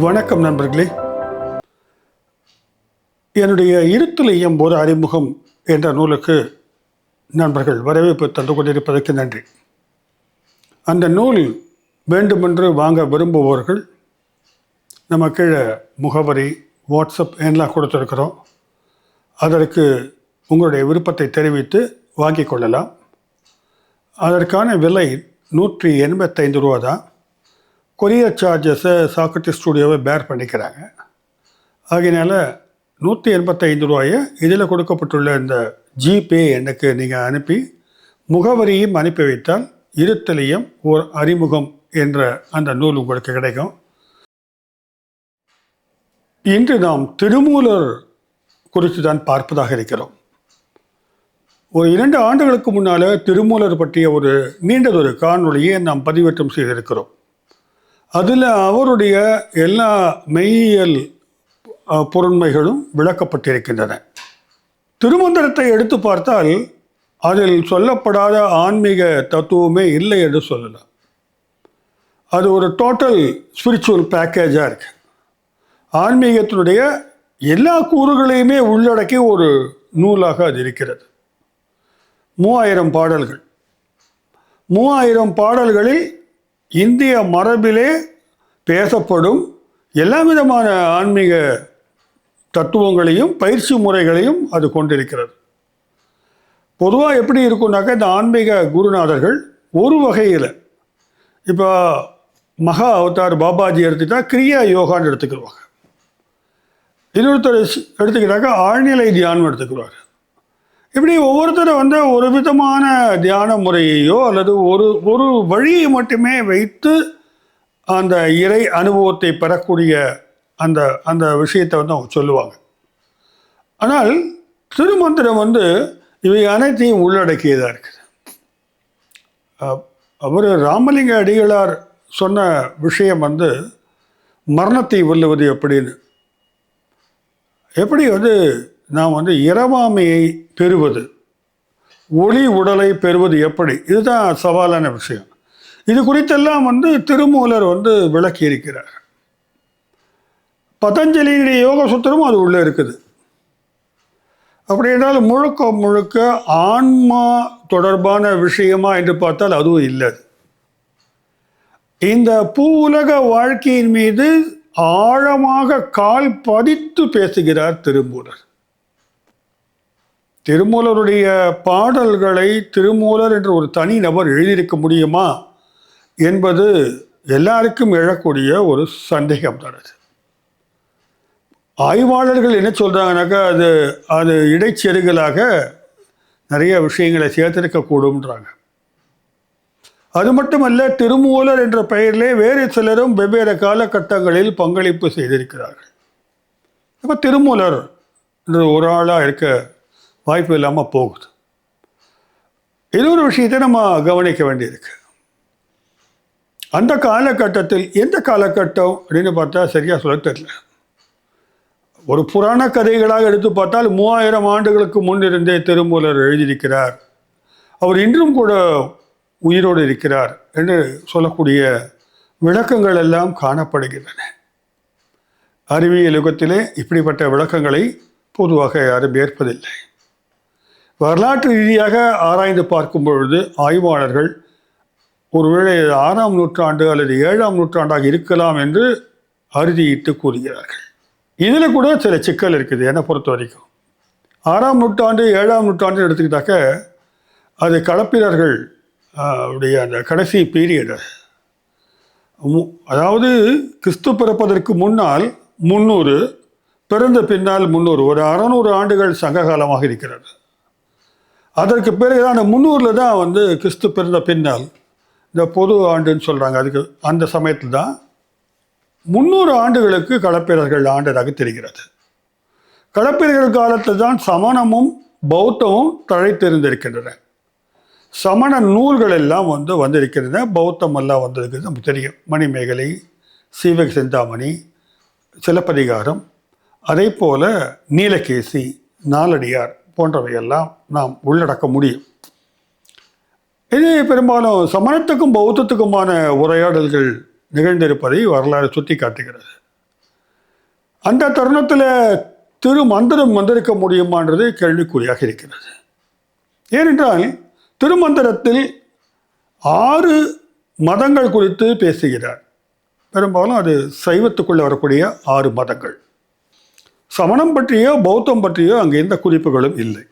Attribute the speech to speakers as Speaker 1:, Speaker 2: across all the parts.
Speaker 1: வணக்கம் நண்பர்களே. என்னுடைய இருத்தலையும் ஒரு அறிமுகம் என்ற நூலுக்கு நண்பர்கள் வரவேற்பு தந்து கொண்டிருப்பதற்கு நன்றி. அந்த நூல் வேண்டுமென்று வாங்க விரும்புபவர்கள் நம்ம கீழே முகவரி, வாட்ஸ்அப் எல்லாம் கொடுத்துருக்கிறோம். அதற்கு உங்களுடைய விருப்பத்தை தெரிவித்து வாங்கிக் கொள்ளலாம். அதற்கான விலை 185 ரூபா தான். கொரியர் சார்ஜஸை சாக்ரட்டிஸ் ஸ்டுடியோவை பேர் பண்ணிக்கிறாங்க. ஆகையினால 185 ரூபாயை இதில் கொடுக்கப்பட்டுள்ள இந்த ஜிபே எண்ணுக்கு நீங்கள் அனுப்பி முகவரியும் அனுப்பி வைத்தால் இருத்தலையும் ஒரு அறிமுகம் என்ற அந்த நூல் உங்களுக்கு கிடைக்கும். இன்று நாம் திருமூலர் குறித்து தான் பார்ப்பதாக இருக்கிறோம். ஒரு 2 ஆண்டுகளுக்கு முன்னால் திருமூலர் பற்றிய ஒரு நீண்டதொரு காணொளியை நாம் பதிவேற்றம் செய்திருக்கிறோம். அதில் அவருடைய எல்லா மெய்யியல் பொருண்மைகளும் விளக்கப்பட்டிருக்கின்றன. திருமந்திரத்தை எடுத்து பார்த்தால் அதில் சொல்லப்படாத ஆன்மீக தத்துவமே இல்லை என்று சொல்லலாம். அது ஒரு டோட்டல் ஸ்பிரிச்சுவல் பேக்கேஜாக இருக்கு. ஆன்மீகத்தினுடைய எல்லா கூறுகளையுமே உள்ளடக்கி ஒரு நூலாக அது இருக்கிறது. 3000 பாடல்கள். 3000 பாடல்களில் இந்திய மரபிலே பேசப்படும் எல்லா விதமான ஆன்மீக தத்துவங்களையும் பயிற்சி முறைகளையும் அது கொண்டிருக்கிறது. பொதுவாக எப்படி இருக்குன்னாக்கா, இந்த ஆன்மீக குருநாதர்கள் ஒரு வகையில், இப்போ மகா அவதார் பாபாஜி எடுத்துக்கிட்டா கிரியா யோகான்னு எடுத்துக்கிடுவாங்க. இன்னொருத்தர் எடுத்துக்கிட்டாக்கா ஆழ்நிலை தியானம் எடுத்துக்கிடுவார். இப்படி ஒவ்வொருத்தரும் ஒரு விதமான தியான முறையையோ அல்லது ஒரு வழியை மட்டுமே வைத்து அந்த இறை அனுபவத்தை பெறக்கூடிய அந்த அந்த விஷயத்தை அவங்க சொல்லுவாங்க. ஆனால் திருமந்திரம் இவை அனைத்தையும் உள்ளடக்கியதாக இருக்குது. அவர் ராமலிங்க அடிகளார் சொன்ன விஷயம் மரணத்தை வெல்லுவது எப்படின்னு, எப்படி நாம் இரவாமையை பெறுவது, ஒளி உடலை பெறுவது எப்படி, இதுதான் சவாலான விஷயம். இது குறித்தெல்லாம் திருமூலர் விளக்கி இருக்கிறார். பதஞ்சலியுடைய யோக சூத்திரமும் அது உள்ளே இருக்குது. அப்படி என்றால் முழுக்க முழுக்க ஆன்மா தொடர்பான விஷயமா என்று பார்த்தால் அதுவும் இல்லை. இந்த பூ உலக வாழ்க்கையின் மீது ஆழமாக கால் பதித்து பேசுகிறார் திருமூலர். திருமூலருடைய பாடல்களை திருமூலர் என்ற ஒரு தனி நபர் எழுதியிருக்க முடியுமா என்பது எல்லாருக்கும் எழக்கூடிய ஒரு சந்தேகம் தான். ஆய்வாளர்கள் என்ன சொல்கிறாங்கனாக்கா, அது இடைச்செருகலாக நிறைய விஷயங்களை சேர்த்திருக்கக்கூடும்ன்றாங்க. அது மட்டுமல்ல, திருமூலர் என்ற பெயரிலே வேறு சிலரும் வெவ்வேறு காலகட்டங்களில் பங்களிப்பு செய்திருக்கிறார்கள். இப்போ திருமூலர் ஒரு ஆளாக இருக்க வாய்ப்பு இல்லாமல் போகுது. இன்னொரு விஷயத்தை நம்ம கவனிக்க வேண்டியிருக்கு. அந்த காலகட்டத்தில், எந்த காலகட்டம் அப்படின்னு பார்த்தா சரியாக சொல்ல தெரியல. ஒரு புராண கதைகளாக எடுத்து பார்த்தால் 3000 ஆண்டுகளுக்கு முன்னிருந்தே திருமூலர் எழுதியிருக்கிறார், அவர் இன்றும் கூட உயிரோடு இருக்கிறார் என்று சொல்லக்கூடிய விளக்கங்கள் எல்லாம் காணப்படுகின்றன. அறிவியல் யுகத்திலே இப்படிப்பட்ட விளக்கங்களை பொதுவாக யாரும் ஏற்பதில்லை. வரலாற்று ரீதியாக ஆராய்ந்து பார்க்கும் பொழுது ஆய்வாளர்கள் ஒருவேளை 6ஆம் நூற்றாண்டு அல்லது 7ஆம் நூற்றாண்டாக இருக்கலாம் என்று அறுதியிட்டு கூறுகிறார்கள். இதில் கூட சில சிக்கல் இருக்குது. என்னை பொறுத்த வரைக்கும் 6ஆம் நூற்றாண்டு 7ஆம் நூற்றாண்டு எடுத்துக்கிட்டாக்க அது களப்பிரர்கள் உடைய அந்த கடைசி பீரியடு. அதாவது கிறிஸ்து பிறப்பதற்கு முன்னால் 300, பிறந்த பின்னால் 300, ஒரு 600 ஆண்டுகள் சங்ககாலமாக இருக்கிறது. அதற்கு பிறகுதான் அந்த 300 தான் கிறிஸ்து பிறந்த பின்னால் இந்த பொது ஆண்டுன்னு சொல்கிறாங்க. அதுக்கு அந்த சமயத்தில் தான் 300 ஆண்டுகளுக்கு களப்பிரர்கள் ஆண்டதாக தெரிகிறது. களப்பிரர்கள் காலத்தில் தான் சமணமும் பௌத்தமும் தழைத்திருந்திருக்கின்றன. சமண நூல்கள் எல்லாம் வந்திருக்கின்றன. பௌத்தம் எல்லாம் வந்திருக்கிறது நமக்கு தெரியும். மணிமேகலை, சீவக சிந்தாமணி, சிலப்பதிகாரம், அதே போல நீலகேசி, நாலடியார் போன்றவையெல்லாம் நாம் உள்ளடக்க முடியும். இது பெரும்பாலும் சமணத்துக்கும் பௌத்தத்துக்குமான உரையாடல்கள் நிகழ்ந்திருப்பதை வரலாறு சுட்டி காட்டுகிறது. அந்த தருணத்தில் திருமந்திரம் வந்திருக்க முடியுமான்றது கேள்விக்குறியாக இருக்கிறது. ஏனென்றால் திருமந்திரத்தில் 6 மதங்கள் குறித்து பேசுகிறார். பெரும்பாலும் அது சைவத்துக்குள்ளே வரக்கூடிய 6 மதங்கள். சமணம் பற்றியோ பௌத்தம் பற்றியோ அங்கே எந்த குறிப்புகளும் இல்லை.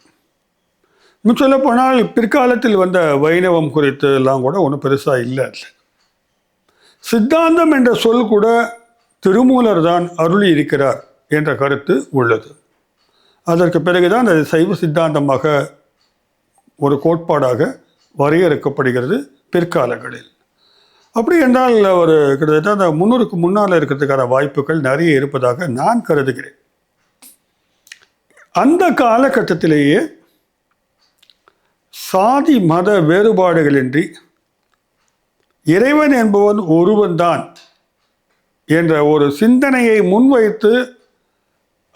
Speaker 1: இன்னும் சொல்லப்போனால் பிற்காலத்தில் வந்த வைணவம் குறித்து எல்லாம் கூட ஒன்றும் பெருசாக இல்லை. சித்தாந்தம் என்ற சொல் கூட திருமூலர் தான் அருளி இருக்கிறார் என்ற கருத்து உள்ளது. அதற்கு பிறகுதான் அது சைவ சித்தாந்தமாக ஒரு கோட்பாடாக வரையறுக்கப்படுகிறது பிற்காலங்களில். அப்படி என்றால் ஒரு கிட்டத்தட்ட அந்த 300க்கு முன்னால் இருக்கிறதுக்கான வாய்ப்புகள் நிறைய இருப்பதாக நான் கருதுகிறேன். அந்த காலகட்டத்திலேயே சாதி மத வேறுபாடுகளின்றி இறைவன் என்பவன் ஒருவன்தான் என்ற ஒரு சிந்தனையை முன்வைத்து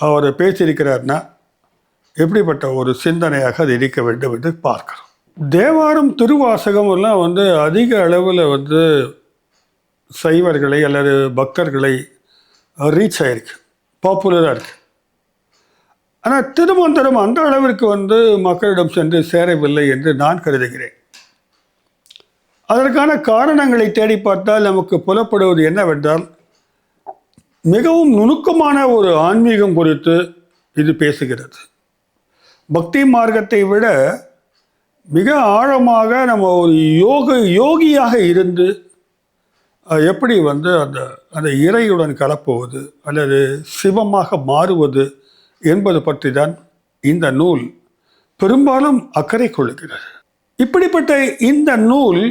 Speaker 1: அவர் பேசியிருக்கிறார்னா எப்படிப்பட்ட ஒரு சிந்தனையாக அது இருக்க வேண்டும் என்று பார்க்கிறோம். தேவாரம் திருவாசகம் எல்லாம் அதிக அளவில் சைவர்களை அல்லது பக்தர்களை ரீச் ஆகிருக்கு, பாப்புலராக இருக்கு. ஆனால் திருமந்திரம் அந்த அளவிற்கு மக்களிடம் சென்று சேரவில்லை என்று நான் கருதுகிறேன். அதற்கான காரணங்களை தேடி பார்த்தால் நமக்கு புலப்படுவது என்னவென்றால், மிகவும் நுணுக்கமான ஒரு ஆன்மீகம் குறித்து இது பேசுகிறது. பக்தி மார்க்கத்தை விட மிக ஆழமாக நம்ம ஒரு யோகியாக இருந்து எப்படி அந்த இறையுடன் கலப்புவது அல்லது சிவமாக மாறுவது என்பது பற்றி தான் இந்த நூல் பெரும்பாலும் அக்கறை கொள்ளுகிறது. இப்படிப்பட்ட இந்த நூல்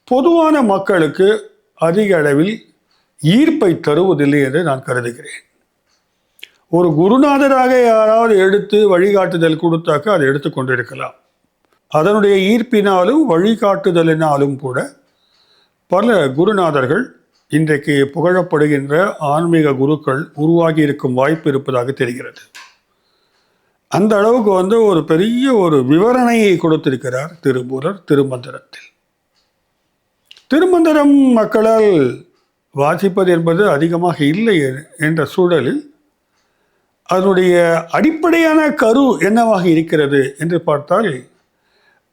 Speaker 1: பொதுவான மக்களுக்கு அதிக அளவில் ஈர்ப்பை தருவதில்லை என்று நான் கருதுகிறேன். ஒரு குருநாதராக யாராவது எடுத்து வழிகாட்டுதல் கொடுத்தாக்க அதை எடுத்துக்கொண்டிருக்கலாம். அதனுடைய ஈர்ப்பினாலும் வழிகாட்டுதலினாலும் கூட பல குருநாதர்கள் இன்றைக்கு புகழப்படுகின்ற ஆன்மீக குருக்கள் உருவாகி இருக்கும் வாய்ப்பு இருப்பதாக தெரிகிறது. அந்த அளவுக்கு ஒரு பெரிய ஒரு விவரணையை கொடுத்திருக்கிறார் திருமூலர் திருமந்திரத்தில். திருமந்திரம் மக்களால் வாசிப்பது என்பது அதிகமாக இல்லை என்ற சூழலில் அதனுடைய அடிப்படையான கரு என்னவாக இருக்கிறது என்று பார்த்தால்,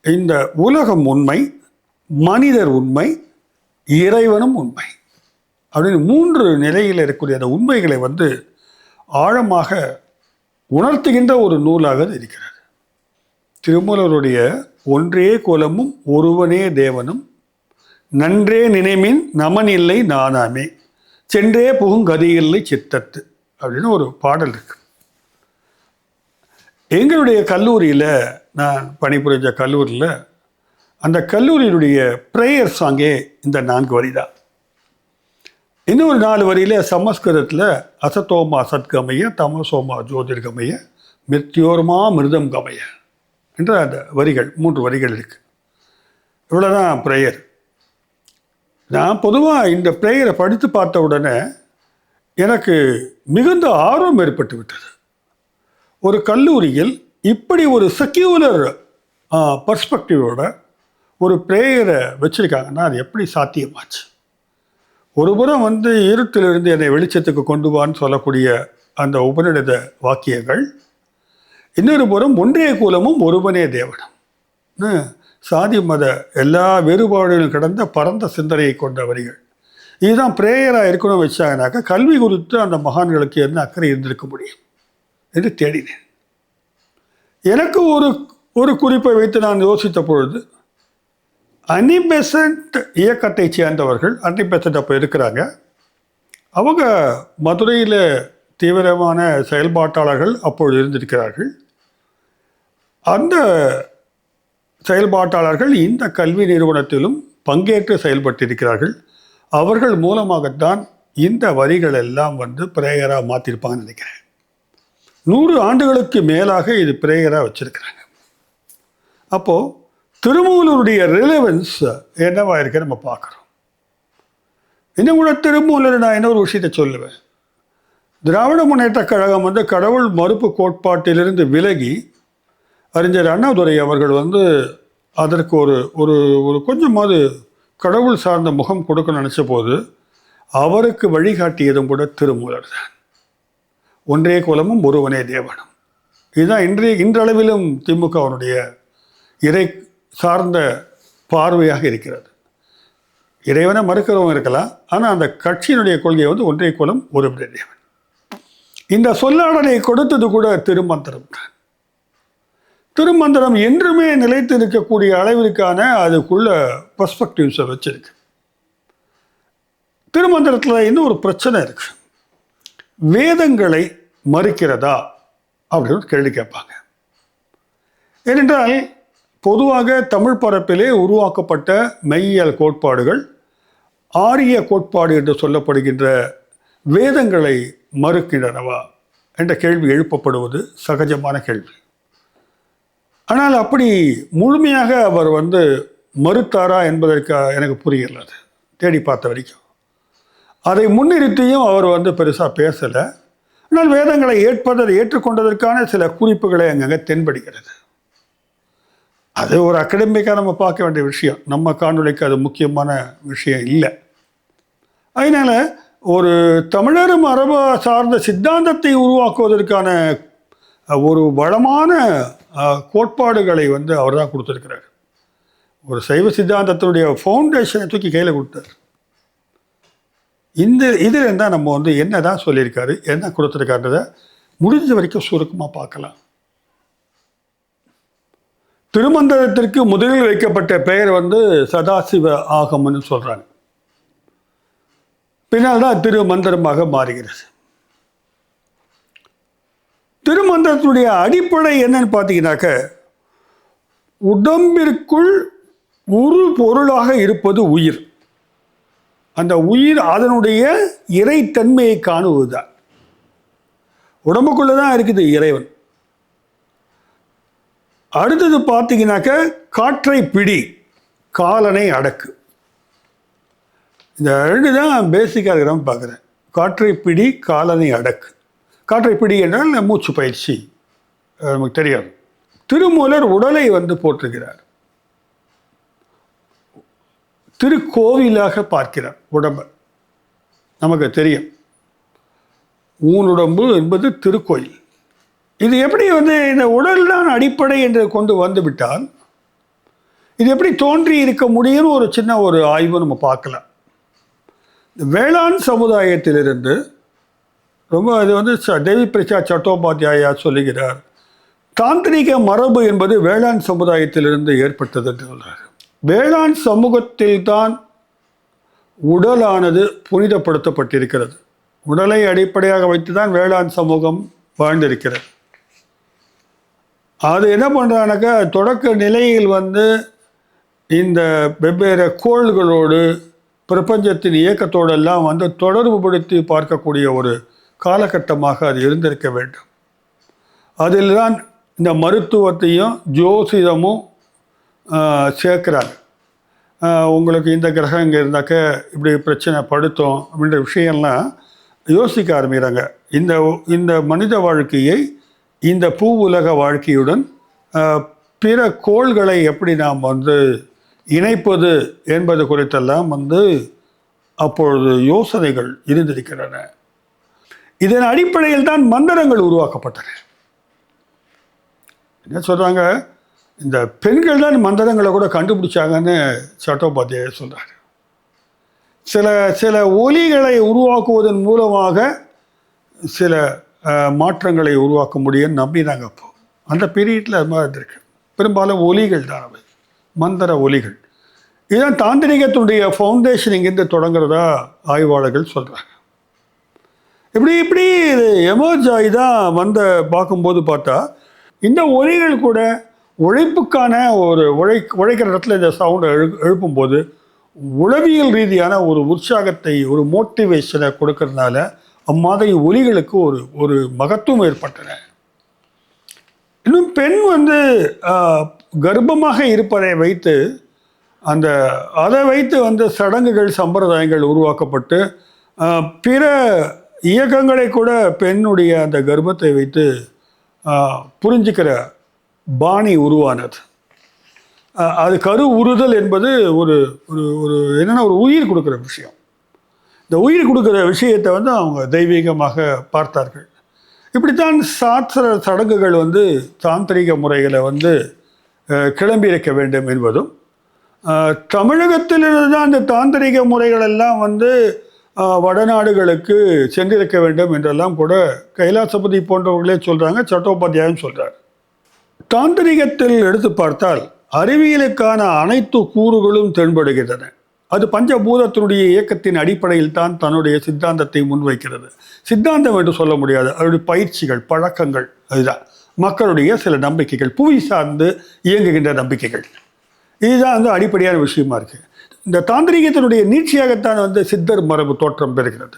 Speaker 1: இந்த உலகம் உண்மை, மனிதர் உண்மை, இறைவனும் உண்மை அப்படின்னு 3 நிலையில் இருக்கக்கூடிய அந்த உண்மைகளை ஆழமாக உணர்த்துகின்ற ஒரு நூலாக இருக்கிறது. திருமூலருடைய ஒன்றே குலமும் ஒருவனே தேவனும் நன்றே நினைமின் நமன் இல்லை நானாமே சென்றே புகுங்கதியில்லை சித்தத்து அப்படின்னு ஒரு பாடல் இருக்கு. எங்களுடைய கல்லூரியில், நான் பணிபுரிஞ்ச கல்லூரியில், அந்த கல்லூரியினுடைய ப்ரேயர் சாங்கே இந்த 4 வரி தான். இன்னொரு 4 வரியில் சமஸ்கிருதத்தில் அசத்தோமா சத்கமய தமசோமா ஜோதிர்கமய மிருத்யோர்மா மிருதம் கமய என்ற அந்த வரிகள் 3 வரிகள் இருக்கு. இவ்வளோதான் ப்ரேயர். நான் பொதுவாக இந்த ப்ரேயரை படித்து பார்த்த உடனே எனக்கு மிகுந்த ஆர்வம் ஏற்பட்டு விட்டது. ஒரு கல்லூரியில் இப்படி ஒரு செக்யூலர் பர்ஸ்பெக்டிவோட ஒரு ப்ரேயரை வச்சுருக்காங்கன்னா அது எப்படி சாத்தியமாச்சு? ஒரு புறம் இருட்டிலிருந்து என்னை வெளிச்சத்துக்கு கொண்டு வான்னு சொல்லக்கூடிய அந்த உபநிடத வாக்கியங்கள், இன்னொரு புறம் ஒன்றே குலமும் ஒருவனே தேவனும், சாதி மத எல்லா வேறுபாடுகளும் கடந்த பரந்த சிந்தனையை கொண்ட வரிகள். இதுதான் ப்ரேயராக இருக்கணும் வச்சாங்கனாக்கா கல்வி குறித்து அந்த மகான்களுக்கு என்ன அக்கறை இருந்திருக்க முடியும் என்று தேடினேன். எனக்கு ஒரு குறிப்பை வைத்து நான் யோசித்த பொழுது, அனிபெசன்ட் இயக்கத்தை சேர்ந்தவர்கள், அனிபெசன்ட் அப்போ இருக்கிறாங்க, அவங்க மதுரையில் தீவிரமான செயல்பாட்டாளர்கள் அப்பொழுது இருந்திருக்கிறார்கள். அந்த செயல்பாட்டாளர்கள் இந்த கல்வி நிறுவனத்திலும் பங்கேற்று செயல்பட்டிருக்கிறார்கள். அவர்கள் மூலமாகத்தான் இந்த வரிகள் எல்லாம் பிரேயராக மாற்றிருப்பாங்கன்னு நினைக்கிறேன். 100 ஆண்டுகளுக்கு மேலாக இது பிரேயராக வச்சுருக்கிறாங்க. அப்போது திருமூலருடைய ரிலவன்ஸ் என்னவா இருக்கு நம்ம பார்க்குறோம். இன்னும் கூட திருமூலர் நான் இன்னொரு விஷயத்தை சொல்லுவேன். திராவிட முன்னேற்ற கழகம் கடவுள் மறுப்பு கோட்பாட்டிலிருந்து விலகி அறிஞர் அண்ணாதுரை அவர்கள் அதற்கு ஒரு கொஞ்சமாவது கடவுள் சார்ந்த முகம் கொடுக்க நினச்ச போது அவருக்கு வழிகாட்டியதும் கூட திருமூலர் தான். ஒன்றே குலமும் ஒருவனே தேவனும். இதுதான் இன்றளவிலும் திமுகவினுடைய இறை சார்ந்த பார்வையாக இருக்கிறது. இறைவனை மறுக்கிறவங்க இருக்கலாம், ஆனால் அந்த கட்சியினுடைய கொள்கை வந்து ஒன்றே குலம் ஒருவனே தேவன். இந்த சொல்லாடலை கொடுத்தது கூட திருமந்திரம் தான். திருமந்திரம் என்றுமே நிலைத்து இருக்கக்கூடிய அளவிற்கான அதுக்குள்ள பெர்ஸ்பெக்டிவ்ஸை வச்சிருக்கு. திருமந்திரத்தில் இன்னும் ஒரு பிரச்சனை இருக்கு. வேதங்களை மறுக்கிறதா அப்படின்னு கேள்வி கேட்பாங்க. ஏனென்றால் பொதுவாக தமிழ் பரப்பிலே உருவாக்கப்பட்ட மெய்யியல் கோட்பாடுகள் ஆரிய கோட்பாடு என்று சொல்லப்படுகின்ற வேதங்களை மறுக்கின்றனவா என்ற கேள்வி எழுப்பப்படுவது சகஜமான கேள்வி. ஆனால் அப்படி முழுமையாக அவர் வந்து மறுத்தாரா என்பதற்கு எனக்கு புரியல. அது தேடி பார்த்த வரைக்கும் அதை முன்னிறுத்தியும் அவர் வந்து பெருசாக பேசலை. ஆனால் வேதங்களை ஏற்றுக்கொண்டதற்கான சில குறிப்புகளை அங்கங்கே தென்படுகிறது. அது ஒரு அகடமிக்காக நம்ம பார்க்க வேண்டிய விஷயம். நம்ம காணொலிக்கு அது முக்கியமான விஷயம் இல்லை. அதனால் ஒரு தமிழர் மரபு சார்ந்த சித்தாந்தத்தை உருவாக்குவதற்கான ஒரு வளமான கோட்பாடுகளை வந்து அவர் தான் கொடுத்துருக்கிறார். ஒரு சைவ சித்தாந்தத்தினுடைய ஃபவுண்டேஷனை தூக்கி கையில் கொடுத்தார். இதில் தான் நம்ம வந்து என்ன தான் சொல்லியிருக்காரு, என்ன கொடுத்துருக்காருன்றதை முடிஞ்ச வரைக்கும் சுருக்கமாக பார்க்கலாம். திருமந்திரத்திற்கு முதலில் வைக்கப்பட்ட பெயர் வந்து சதாசிவ ஆகமன்னு சொல்கிறாங்க. பின்னால் தான் திருமந்திரமாக மாறுகிறது. திருமந்திரத்துடைய அடிப்படை என்னன்னு பார்த்தீங்கன்னாக்க, உடம்பிற்குள் ஒரு பொருளாக இருப்பது உயிர். அந்த உயிர் அதனுடைய இறைத்தன்மையை காணுவதுதான். உடம்புக்குள்ள தான் இருக்குது இறைவன். அடுத்தது பார்த்தீங்கன்னாக்க, காற்றை பிடி காலனை அடக்கு. இந்த ரெண்டு தான் பேசிக்காக இருக்கிறோம் பார்க்குறேன். காற்றை பிடி காலனை அடக்கு. காற்றை பிடி என்றால் மூச்சு பயிற்சி, நமக்கு தெரியாது. திருமூலர் உடலை வந்து போற்றுகிறார், திருக்கோவிலாக பார்க்கிறார் உடம்பை. நமக்கு தெரியும், ஊனுடம்பு என்பது திருக்கோயில். இது எப்படி வந்து இந்த உடல் தான் அடிப்படை என்று கொண்டு வந்து விட்டால் இது எப்படி தோன்றி இருக்க முடியும்னு ஒரு சின்ன ஒரு ஆய்வு நம்ம பார்க்கலாம். வேளாண் சமுதாயத்திலிருந்து ரொம்ப இது வந்து தேவி பிரசாத் சட்டோபாத்தியாயா சொல்லுகிறார், தாந்திரிக மரபு என்பது வேளாண் சமுதாயத்திலிருந்து ஏற்பட்டது என்று சொல்கிறார். வேளாண் சமூகத்தில்தான் உடலானது புனிதப்படுத்தப்பட்டிருக்கிறது. உடலை அடிப்படையாக வைத்து தான் வேளாண் சமூகம் வாழ்ந்திருக்கிறது. அது என்ன பண்ணுறானாக்கா, தொடக்க நிலையில் வந்து இந்த வெவ்வேறு கோள்களோடு பிரபஞ்சத்தின் இயக்கத்தோடெல்லாம் வந்து தொடர்பு படுத்தி பார்க்கக்கூடிய ஒரு காலகட்டமாக அது இருந்திருக்க வேண்டும். அதில் தான் இந்த மருத்துவத்தையும் ஜோசிதமும் சேர்க்குறாங்க. உங்களுக்கு இந்த கிரகம் இங்கே இருந்தாக்க இப்படி பிரச்சனை படுத்தும் அப்படின்ற விஷயம்லாம் யோசிக்க ஆரம்பிக்கிறாங்க. இந்த மனித வாழ்க்கையை இந்த பூ உலக வாழ்க்கையுடன் பிற கோள்களை எப்படி நாம் வந்து இணைப்பது என்பது குறித்தெல்லாம் வந்து அப்பொழுது யோசனைகள் இருந்திருக்கின்றன. இதன் அடிப்படையில் தான் மந்திரங்கள் உருவாக்கப்பட்டன. என்ன சொல்கிறாங்க, இந்த பெண்கள் தான் மந்திரங்களை கூட கண்டுபிடிச்சாங்கன்னு சட்டோபாத்தியாய சொல்கிறார். சில ஒலிகளை உருவாக்குவதன் மூலமாக சில மாற்றங்களை உருவாக்க முடியும்னு நம்பினாங்க. அப்போ அந்த பீரியடில் அது மாதிரி இருந்திருக்கு. பெரும்பாலும் ஒலிகள் தான் அவை, மந்திர ஒலிகள். இதுதான் தாந்திரிகத்தினுடைய ஃபவுண்டேஷன் இங்கேருந்து தொடங்குறதா ஆய்வாளர்கள் சொல்கிறாங்க. இப்படி இது எமர்ஜ் ஆகி தான் பார்க்கும்போது பார்த்தா இந்த ஒலிகள் கூட உழைப்புக்கான ஒரு உழைக்கிற இடத்துல இந்த சவுண்டை எழுப்பும்போது உளவியல் ரீதியான ஒரு உற்சாகத்தை, ஒரு மோட்டிவேஷனை கொடுக்கறதுனால அம்மாதிரி ஒலிகளுக்கு ஒரு மகத்துவம் ஏற்பட்டன. இன்னும் பெண் வந்து கர்ப்பமாக இருப்பதை வைத்து அதை வைத்து வந்து சடங்குகள் சம்பிரதாயங்கள் உருவாக்கப்பட்டு பிற இயக்கங்களை கூட பெண்ணுடைய அந்த கர்ப்பத்தை வைத்து புரிஞ்சுக்கிற பாணி உருவானது. அது கரு உறுதல் என்பது ஒரு ஒரு என்னென்னா ஒரு உயிர் கொடுக்குற விஷயம். இந்த உயிர் கொடுக்குற விஷயத்தை வந்து அவங்க தெய்வீகமாக பார்த்தார்கள். இப்படித்தான் சாஸ்திர சடங்குகள் வந்து தாந்திரிக முறைகளை வந்து கிளம்பி இருக்க வேண்டும் என்பதும், தமிழகத்திலிருந்து தான் அந்த தாந்திரிக முறைகள் எல்லாம் வந்து வடநாடுகளுக்கு சென்றிருக்க வேண்டும் என்றெல்லாம் கூட கைலாசபதி போன்றவர்களே சொல்கிறாங்க, சட்டோபாத்தியாயம் சொல்கிறார். தாந்திரிகத்தில் எடுத்து பார்த்தால் அறிவியலுக்கான அனைத்து கூறுகளும் தென்படுகின்றன. அது பஞ்சபூதத்தினுடைய இயக்கத்தின் அடிப்படையில் தான் தன்னுடைய சித்தாந்தத்தை முன்வைக்கிறது. சித்தாந்தம் என்று சொல்ல முடியாது, அவருடைய பயிற்சிகள், பழக்கங்கள், அதுதான் மக்களுடைய சில நம்பிக்கைகள், புவி சார்ந்து இயங்குகின்ற நம்பிக்கைகள். இதுதான் வந்து அடிப்படையான விஷயமா இருக்குது. இந்த தாந்திரிகத்தினுடைய நீட்சியாகத்தான் வந்து சித்தர் மரபு தோற்றம் பெறுகிறது.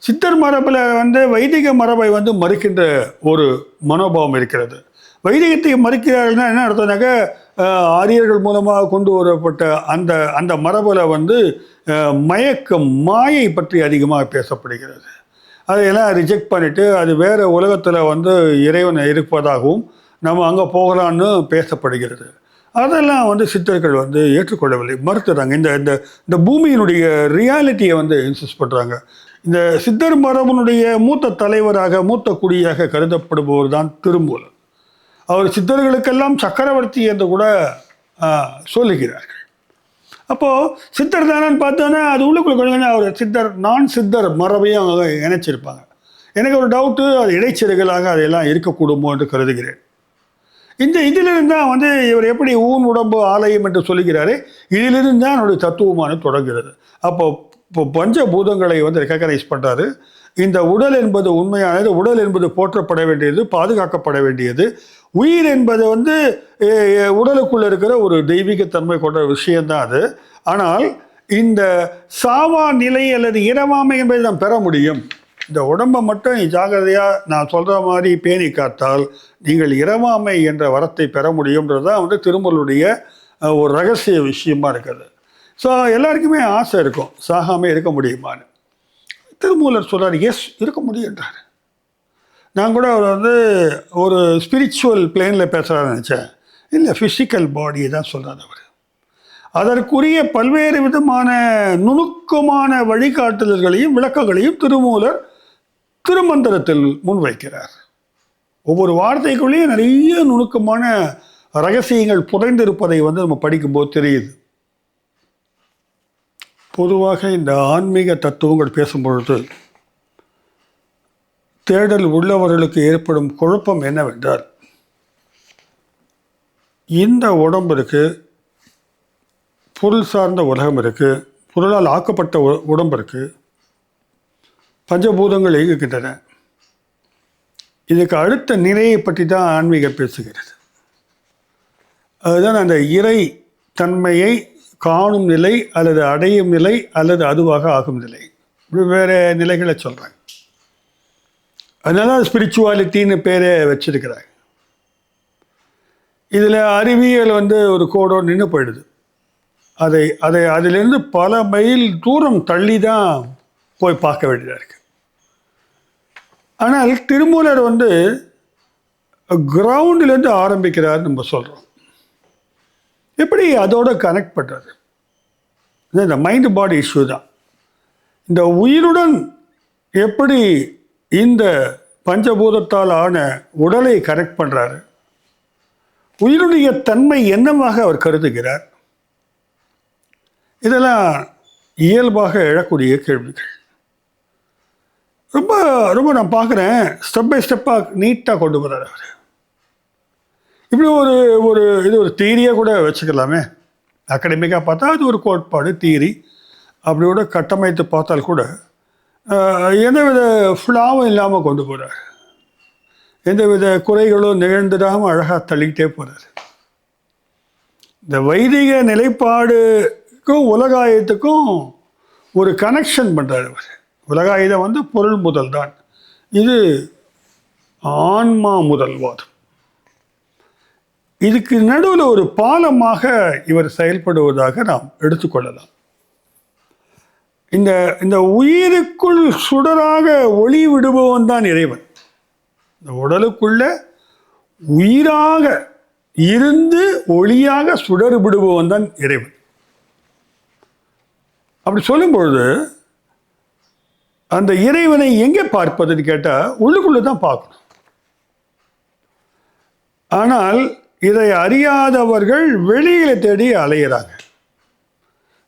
Speaker 1: சித்தர் மரபில் வந்து வைதிக மரபை வந்து மறுக்கின்ற ஒரு மனோபாவம் இருக்கிறது. வைதிகத்தை மறுக்கிறார்கள்னா என்ன அர்த்தம்னாக்க, ஆரியர்கள் மூலமாக கொண்டு வரப்பட்ட அந்த அந்த மரபில் வந்து மயக்கம், மாயை பற்றி அதிகமாக பேசப்படுகிறது. அதையெல்லாம் ரிஜெக்ட் பண்ணிவிட்டு அது வேறு உலகத்தில் வந்து இறைவன் இருப்பதாகவும் நம்ம அங்கே போகலான்னு பேசப்படுகிறது. அதெல்லாம் வந்து சித்தர்கள் வந்து ஏற்றுக்கொள்ளவில்லை, மறுத்துறாங்க. இந்த இந்த இந்த பூமியினுடைய ரியாலிட்டியை வந்து இன்சிஸ்ட் பண்ணுறாங்க. இந்த சித்தர் மரபனுடைய மூத்த தலைவராக, மூத்த குடியாக கருதப்படுபவர் தான் திருமூலர். அவர் சித்தர்களுக்கெல்லாம் சக்கரவர்த்தி என்று கூட சொல்லுகிறார்கள். அப்போது சித்தர் தானன்னு பார்த்தோன்னா அது உள்ளுக்குள்ள கொஞ்சம் அவர் சித்தர், நான் சித்தர் மரபையும் அவங்க இணைச்சிருப்பாங்க. எனக்கு ஒரு டவுட்டு, அது இடைச்செருகலாக அதையெல்லாம் இருக்கக்கூடுமோ என்று கருதுகிறேன். இதிலிருந்து தான் வந்து இவர் எப்படி ஊன் உடம்பு ஆலயம் என்று சொல்லுகிறாரே, இதிலிருந்து தான் அவருடைய தத்துவமானது தொடங்குகிறது. அப்போ பஞ்சபூதங்களை வந்து ரெக்கக்னைஸ் பண்ணுறாரு. இந்த உடல் என்பது உண்மையானது, உடல் என்பது போற்றப்பட வேண்டியது, பாதுகாக்கப்பட வேண்டியது. உயிர் என்பது வந்து உடலுக்குள்ள இருக்கிற ஒரு தெய்வீகத்தன்மை கொண்ட விஷயம்தான் அது. ஆனால் இந்த சாவா நிலை அல்லது இரவாமை என்பதை நாம் பெற முடியும். இந்த உடம்பை மட்டும் ஜாகிரதையாக நான் சொல்கிற மாதிரி பேணி காத்தால் நீங்கள் இரவாமை என்ற வரத்தை பெற முடியும்ன்றது தான் வந்து திருமூலருடைய ஒரு ரகசிய விஷயமா இருக்குது. ஸோ எல்லாருக்குமே ஆசை இருக்கும், சாகாமல் இருக்க முடியுமான்னு. திருமூலர் சொல்கிறார், எஸ் இருக்க முடியுன்றார். நான் கூட அவர் வந்து ஒரு ஸ்பிரிச்சுவல் பிளேனில் பேசுகிறான்னு நினச்சேன். இல்லை, ஃபிசிக்கல் பாடியை தான் சொல்கிறார் அவர். அதற்குரிய பல்வேறு விதமான நுணுக்கமான வழிகாட்டுதல்களையும் விளக்கங்களையும் திருமூலர் திருமந்திரத்தில் முன்வைக்கிறார். ஒவ்வொரு வார்த்தைக்குள்ளேயும் நிறைய நுணுக்கமான ரகசியங்கள் புதைந்திருப்பதை வந்து நம்ம படிக்கும்போது தெரியுது. பொதுவாக இந்த ஆன்மீக தத்துவங்கள் பேசும்பொழுது தேடல் உள்ளவர்களுக்கு ஏற்படும் குழப்பம் என்னவென்றால், இந்த உடம்பு இருக்குது, பொருள் சார்ந்த உலகம் இருக்குது, பொருளால் ஆக்கப்பட்ட உடம்பு இருக்குது, பஞ்சபூதங்கள் இயங்குகின்றன. இதுக்கு அடுத்த நிலையை பற்றி தான் ஆன்மீகம் பேசுகிறது. அதுதான் அந்த இறை தன்மையை காணும் நிலை அல்லது அடையும் நிலை அல்லது அதுவாக ஆகும் நிலை. இப்படி வேறு நிலைகளை சொல்கிறாங்க. அதனால ஸ்பிரிச்சுவாலிட்டின்னு பேரே வச்சிருக்கிறாங்க. இதில் அறிவியல் வந்து ஒரு கோடோடு நின்று போயிடுது. அதிலிருந்து பல மைல் தூரம் தள்ளி தான் போய் பார்க்க வேண்டியதாக இருக்குது. ஆனால் திருமூலர் வந்து கிரவுண்டிலேருந்து ஆரம்பிக்கிறார் நம்ம சொல்கிறோம். எப்படி அதோட கனெக்ட் பண்ணுறது? இந்த மைண்ட் பாடி இஷ்யூ தான். இந்த உயிருடன் எப்படி இந்த பஞ்சபூதத்தால் ஆன உடலை கனெக்ட் பண்ணுறாரு, உயிருடைய தன்மை என்னவாக அவர் கருதுகிறார், இதெல்லாம் இயல்பாக எழக்கூடிய கேள்விகள். ரொம்ப ரொம்ப நான் பார்க்குறேன், ஸ்டெப் பை ஸ்டெப்பாக நீட்டாக கொண்டு வர்றார் அவர். இப்படி இது ஒரு தியரியாக கூட வச்சுக்கலாமே. அகடமிக்காக பார்த்தா அது ஒரு கோட்பாடு, தியரி. அப்படி கூட கட்டமைத்து பார்த்தால் கூட எந்தவித ஃப்ளாவும் இல்லாமல் கொண்டு போகிறார். எந்தவித குறைகளும் நிகழ்ந்துடாமல் அழகாக தள்ளிக்கிட்டே போகிறார். இந்த வைதிக நிலைப்பாடுக்கும் உலகாயத்துக்கும் ஒரு கனெக்ஷன் பண்ணுறாரு அவர். உலகாயுதம் வந்து பொருள் முதல் தான், இது ஆன்மா முதல்வாதம். இதுக்கு நடுவில் ஒரு பாலமாக இவர் செயல்படுவதாக நாம் எடுத்துக்கொள்ளலாம். இந்த உயிருக்குள் சுடராக ஒளி விடுபவன் தான் இறைவன். இந்த உடலுக்குள்ள உயிராக இருந்து ஒளியாக சுடர் விடுபவன் தான் இறைவன். அப்படி சொல்லும் பொழுது அந்த இறைவனை எங்கே பார்ப்பதுன்னு கேட்டால் உள்ளுக்குள்ளே தான் பார்க்கணும். ஆனால் இதை அறியாதவர்கள் வெளியில தேடி அலைகிறாங்க.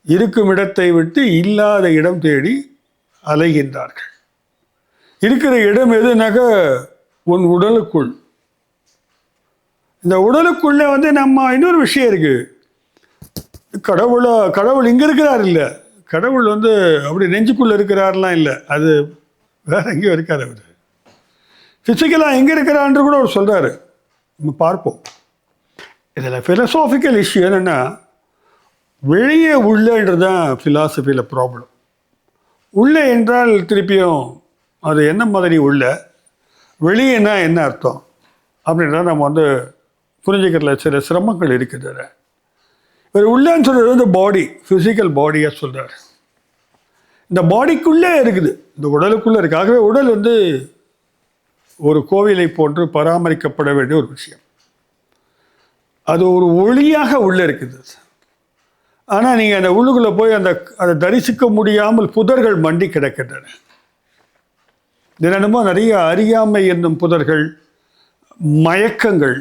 Speaker 1: இருக்கும் இடத்தை விட்டு இல்லாத இடம் தேடி அலைகின்றார்கள். இருக்கிற இடம் எதுனாக்க உன் உடலுக்குள். இந்த உடலுக்குள்ள வந்து நம்ம இன்னொரு விஷயம் இருக்கு. கடவுள் இங்க இருக்கிறார் இல்லை, கடவுள் வந்து அப்படி நெஞ்சுக்குள்ள இருக்கிறார்லாம் இல்லை, அது வேற எங்கேயும் இருக்காது. அவர் பிசிக்கலாக எங்கே இருக்கிறான்னு கூட அவர் சொல்றாரு. நம்ம பார்ப்போம். இதில் ஃபிலசாபிக்கல் இஷ்யூ என்னென்னா, வெளியே உள்ளன்றது தான் ஃபிலாசபியில் ப்ராப்ளம். உள்ளே என்றால் திருப்பியும் அது என்ன மாதிரி உள்ள, வெளியேன்னா என்ன அர்த்தம் அப்படின்றத நம்ம வந்து புரிஞ்சுக்கிறதுல சில சிரமங்கள் இருக்குது. இவர் உள்ளேன்னு சொல்கிறது வந்து பாடி, ஃபிசிக்கல் பாடியாக சொல்கிறார். இந்த பாடிக்குள்ளே இருக்குது, இந்த உடலுக்குள்ளே இருக்குது. ஆகவே உடல் வந்து ஒரு கோவிலை போன்று பராமரிக்கப்பட வேண்டிய ஒரு விஷயம். அது ஒரு ஒளியாக உள்ளே இருக்குது. ஆனால் நீங்கள் அந்த உள்ளுக்குள்ளே போய் அதை தரிசிக்க முடியாமல் புதர்கள் மண்டி கிடக்கின்றன. தினமும் நிறைய அறியாமை என்னும் புதர்கள், மயக்கங்கள்,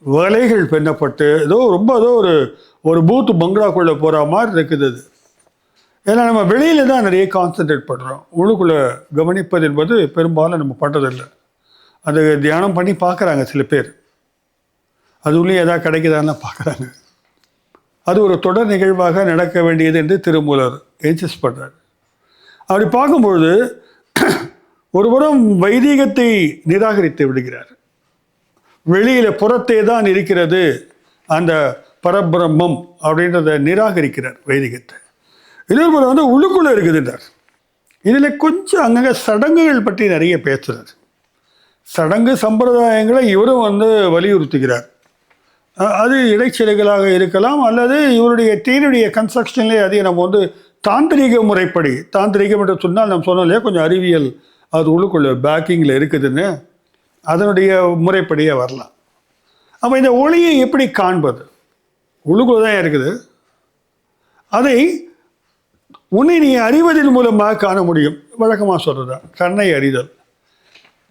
Speaker 1: வலைகள் பின்னப்பட்டு ஏதோ ஒரு பூத்து பங்களாக்குள்ளே போகிற மாதிரி இருக்குது அது. ஏன்னா நம்ம வெளியில தான் நிறைய கான்சன்ட்ரேட் பண்ணுறோம். உள்ளுக்குள்ளே கவனிப்பது என்பது பெரும்பாலும் நம்ம பண்ணுறதில்லை. அது தியானம் பண்ணி பார்க்குறாங்க சில பேர், அது உள்ளே எதாவது கிடைக்குதான்னு பார்க்குறாங்க. அது ஒரு தொடர் நிகழ்வாக நடக்க வேண்டியது என்று திருமூலர் இன்சிஸ்ட் பண்ணுறார். அப்படி பார்க்கும்பொழுது ஒருபுறம் வைதீகத்தை நிராகரித்து விடுகிறார். வெளியில் புறத்தே தான் இருக்கிறது அந்த பரபிரம்மம் அப்படின்றத நிராகரிக்கிறார் வைதிகத்தை. இன்னொரு புறம் வந்து உள்ளுக்குள்ளே இருக்குதுன்றார். இதில் கொஞ்சம் அங்கங்கே சடங்குகள் பற்றி நிறைய பேசுகிறார். சடங்கு சம்பிரதாயங்களை இவரும் வந்து வலியுறுத்துகிறார். அது இடைச்செருகலாக இருக்கலாம், அல்லது இவருடைய தீனுடைய கன்ஸ்ட்ரக்ஷன்லேயே அதையும் நம்ம வந்து தாந்திரிக முறைப்படி, தாந்திரிகம் என்று சொன்னால் நம்ம சொன்னோம் இல்லையா, கொஞ்சம் அறிவியல் அது உள்ளுக்குள்ளே பேக்கிங்கில் இருக்குதுன்னு, அதனுடைய முறைப்படியே வரலாம். அப்போ இந்த ஒளியை எப்படி காண்பது? உள்ளுக்குள்ளே தான் இருக்குது. அதை உன்னை நீ அறிவதன் மூலமாக காண முடியும். வழக்கமாக சொல்கிறது தான் தன்னை அறிதல்.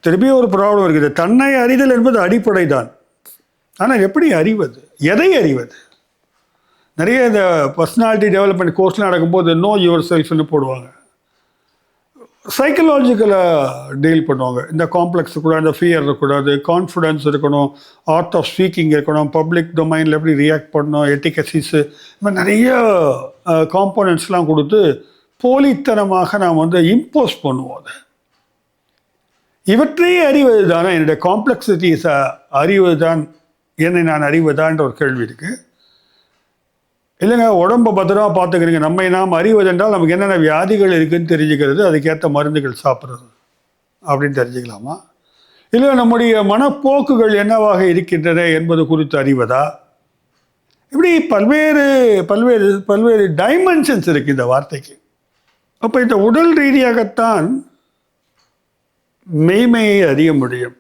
Speaker 1: திருப்பியும் ஒரு ப்ராப்ளம் இருக்குது. தன்னை அறிதல் என்பது அடிப்படை தான். ஆனால் எப்படி அறிவது? எதை அறிவது? நிறைய இந்த பர்சனாலிட்டி டெவலப்மெண்ட் கோர்ஸ்லாம் நடக்கும்போது நோ யுவர் செல்ஃப்னு போடுவாங்க. சைக்கலாஜிக்கலாக டீல் பண்ணுவாங்க. இந்த காம்ப்ளெக்ஸ் இருக்கக்கூடாது, இந்த ஃபியர் இருக்கக்கூடாது, கான்ஃபிடென்ஸ் இருக்கணும், ஆர்ட் ஆஃப் ஸ்பீக்கிங் இருக்கணும், பப்ளிக் டொமைனில் எப்படி ரியாக்ட் பண்ணணும், எட்டிகசிஸு, இந்த மாதிரி நிறைய காம்போனன்ட்ஸ்லாம் கொடுத்து போலித்தனமாக நாம் வந்து இம்போஸ் பண்ணுவோம். அதை இவற்றையே அறிவது தானே என்னுடைய காம்ப்ளெக்சிட்டிஸை அறிவது தான், என்னை நான் அறிவதான்ற ஒரு கேள்வி இருக்குது. இல்லைங்க, உடம்பை பத்திரமா பார்த்துக்கிறீங்க, நம்மை நாம் அறிவதென்றால் நமக்கு என்னென்ன வியாதிகள் இருக்குதுன்னு தெரிஞ்சுக்கிறது, அதுக்கேற்ற மருந்துகள் சாப்பிட்றது அப்படின்னு தெரிஞ்சுக்கலாமா? இல்லை நம்முடைய மனப்போக்குகள் என்னவாக இருக்கின்றன என்பது குறித்து அறிவதா? இப்படி பல்வேறு பல்வேறு பல்வேறு டைமென்ஷன்ஸ் இருக்குது இந்த வார்த்தைக்கு. அப்போ இந்த உடல் ரீதியாகத்தான் மெய்மையை அறிய முடியும்.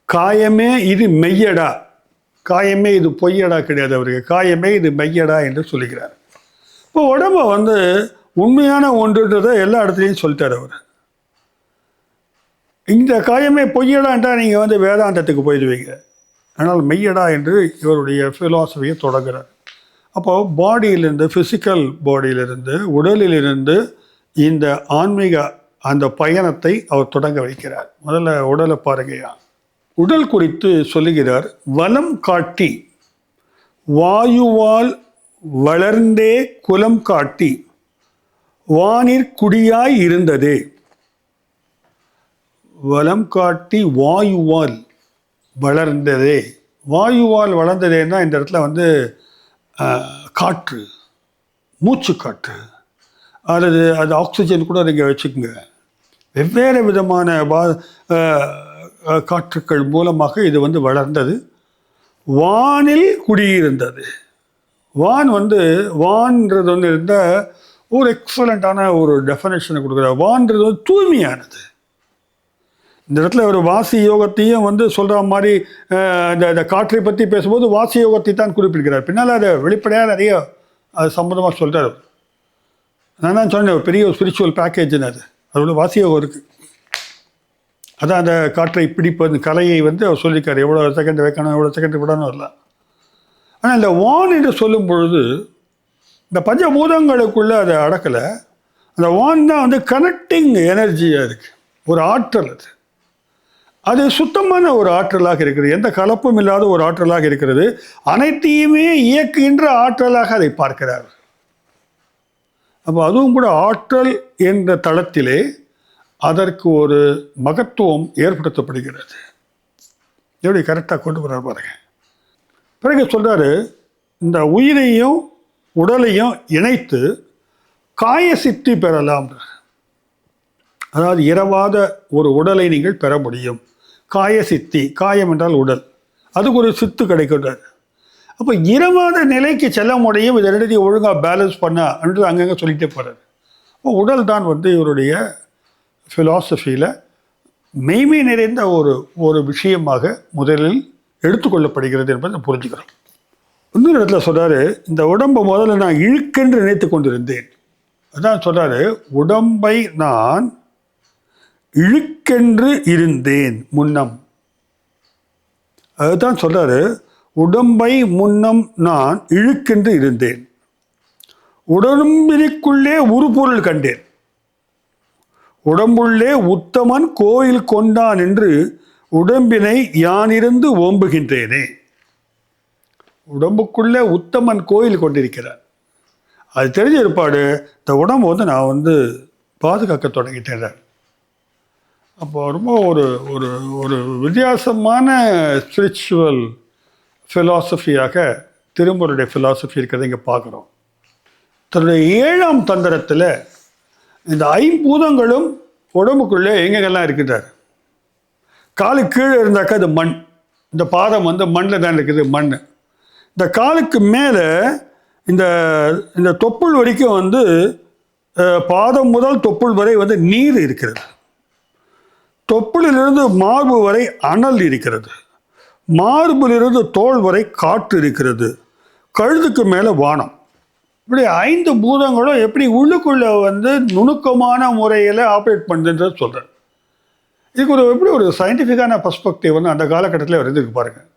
Speaker 1: காயமே இது மெய்யடா, காயமே இது பொய்யடா கிடையாது அவருக்கு. காயமே இது மெய்யடா என்று சொல்லுகிறார். இப்போ உடம்பை வந்து உண்மையான ஒன்றுன்றதை எல்லா இடத்துலையும் சொல்லிட்டார் அவர். இந்த காயமே பொய்யடான்ட்டா நீங்கள் வந்து வேதாந்தத்துக்கு போயிடுவீங்க. ஆனால் மெய்யடா என்று இவருடைய ஃபிலாசபியை தொடங்குகிறார். அப்போது பாடியிலிருந்து, ஃபிசிக்கல் பாடியிலிருந்து, உடலிலிருந்து இந்த ஆன்மீக அந்த பயணத்தை அவர் தொடங்க வைக்கிறார். முதல்ல உடலை பாருங்கயா. உடல் குறித்து சொல்லுகிறார். வலம் காட்டி வாயுவால் வளர்ந்தே குலம் காட்டி வானிற்குடியாய் இருந்ததே. வலம் காட்டி வாயுவால் வளர்ந்ததே. வாயுவால் வளர்ந்ததேன்னா இந்த இடத்துல வந்து காற்று, மூச்சு காற்று, அல்லது அது ஆக்சிஜன் கூட நீங்கள் வச்சுக்கோங்க. வெவ்வேறு விதமான காற்றுக்கள் மூலமாக இது வந்து வளர்ந்தது. வானில் குடியிருந்தது. வான்ன்றது வந்து இருந்த ஒரு எக்ஸலண்ட்டான ஒரு டெஃபனேஷனை கொடுக்குறார். வான்றது வந்து தூய்மையானது. இந்த இடத்துல ஒரு வாசி யோகத்தையும் வந்து சொல்கிற மாதிரி இந்த காற்றை பற்றி பேசும்போது வாசி யோகத்தை தான் குறிப்பிடுகிறார். பின்னால் அதை வெளிப்படையாக நிறைய அது சம்மந்தமாக சொல்கிறார். நான் தான் சொன்னேன், பெரிய ஒரு ஸ்பிரிச்சுவல் பேக்கேஜ்னு அது. அதோட வாசி யோகம் இருக்குது. அதான் அந்த காற்றை பிடிப்பது கலையை வந்து அவர் சொல்லியிருக்காரு, எவ்வளோ செகண்ட் வைக்கணும், எவ்வளோ செகண்ட் விடணும் இல்லை. ஆனால் இந்த வான் என்று சொல்லும் பொழுது இந்த பஞ்சபூதங்களுக்குள்ளே அதை அடக்கலை. அந்த வான் தான் வந்து கனெக்டிங் எனர்ஜியாக இருக்குது, ஒரு ஆற்றல். அது சுத்தமான ஒரு ஆற்றலாக இருக்கிறது, எந்த கலப்பும் இல்லாத ஒரு ஆற்றலாக இருக்கிறது. அனைத்தையுமே இயக்குகின்ற ஆற்றலாக அதை பார்க்கிறார். அப்போ அதுவும் கூட ஆற்றல் என்ற தளத்திலே அதற்கு ஒரு மகத்துவம் ஏற்படுத்தப்படுகிறது. எப்படி கரெக்டாக கொண்டு வர பாருங்க. பிறகு சொல்கிறாரு, இந்த உயிரையும் உடலையும் இணைத்து காய சித்தி பெறலாம். அதாவது இரவாத ஒரு உடலை நீங்கள் பெற முடியும். காய சித்தி, காயம் என்றால் உடல், அதுக்கு ஒரு சித்து கிடைக்கின்றார். அப்போ இரவாத நிலைக்கு செல்ல முடியும், இதை ரெண்டு ஒழுங்காக பேலன்ஸ் பண்ண என்று அங்கங்கே சொல்லிகிட்டே போகிறார். அப்போ உடல் தான் வந்து இவருடைய ஃபிலாசபியில் மெய்மை நிறைந்த ஒரு விஷயமாக முதலில் எடுத்துக்கொள்ளப்படுகிறது என்பதை புரிஞ்சுக்கிறோம். இன்னொரு இடத்துல சொல்கிறாரு, இந்த உடம்பை முதல்ல நான் இழுக்கென்று நினைத்து கொண்டிருந்தேன். அதான் சொல்கிறாரு, உடம்பை நான் இழுக்கென்று இருந்தேன் முன்னம். அதுதான் சொல்கிறாரு, உடம்பை முன்னம் நான் இழுக்கென்று இருந்தேன், உடம்பிற்குள்ளே உருப்பொருள் கண்டேன், உடம்புள்ளே உத்தமன் கோயில் கொண்டான் என்று உடம்பினை யானிருந்து ஓம்புகின்றேனே. உடம்புக்குள்ளே உத்தமன் கோயில் கொண்டிருக்கிறார். அது தெரிஞ்ச ஏற்பாடு இந்த உடம்பு வந்து நான் வந்து பாதுகாக்க தொடங்கிட்டேன். அப்போ ரொம்ப ஒரு ஒரு ஒரு வித்தியாசமான ஸ்பிரிச்சுவல் ஃபிலாசபியாக திருமூலருடைய ஃபிலாசபி இருக்கிறத இங்கே பார்க்குறோம். தன்னுடைய 7ஆம் தந்திரத்தில் இந்த ஐம்பூதங்களும் உடம்புக்குள்ளே எங்கெங்கெல்லாம் இருக்கிறார். காலுக்கு கீழே இருந்தாக்கா அது மண், இந்த பாதம் வந்து மண்ணில் தான் இருக்குது மண். இந்த காலுக்கு மேலே இந்த இந்த தொப்புள் வரைக்கும் வந்து பாதம் முதல் தொப்புள் வரை வந்து நீர் இருக்கிறது. தொப்புளிலிருந்து மார்பு வரை அனல் இருக்கிறது. மார்பிலிருந்து தோல் வரை காற்று இருக்கிறது. கழுதுக்கு மேலே வானம். இப்படி 5 பூதங்களும் எப்படி உள்ளுக்குள்ளே வந்து நுணுக்கமான முறையில் ஆப்ரேட் பண்ணுதுன்றது சொல்கிறேன். இதுக்கு எப்படி ஒரு சயின்டிஃபிக்கான பர்ஸ்பெக்டிவ் வந்து அந்த காலகட்டத்தில் இருந்துருக்கு பாருங்கள்.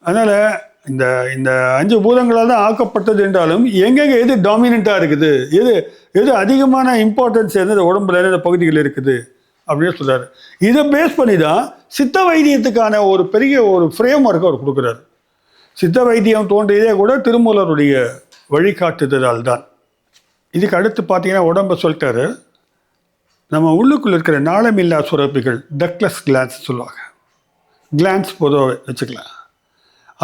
Speaker 1: அதனால் இந்த இந்த 5 பூதங்களால் தான் ஆக்கப்பட்டது என்றாலும் எங்கெங்கே எது டாமினண்ட்டாக இருக்குது, எது அதிகமான இம்பார்ட்டன்ஸ் எந்த உடம்புல எந்த பகுதிகள் இருக்குது அப்படின்னு சொல்கிறாரு. இதை பேஸ் பண்ணி தான் சித்த வைத்தியத்துக்கான ஒரு பெரிய ஒரு ஃப்ரேம் ஒர்க் அவர் கொடுக்குறாரு. சித்த வைத்தியம் தோன்றியதே கூட திருமூலருடைய வழிகாட்டுதலால் தான். இதுக்கு அடுத்து பார்த்தீங்கன்னா உடம்பை சொல்லிட்டாரு. நம்ம உள்ளுக்குள்ளே இருக்கிற நாளமில்லா சுரப்பிகள், டக்லஸ் கிளான்ஸ் சொல்லுவாங்க, கிளான்ஸ் பொதுவாக வச்சுக்கலாம்.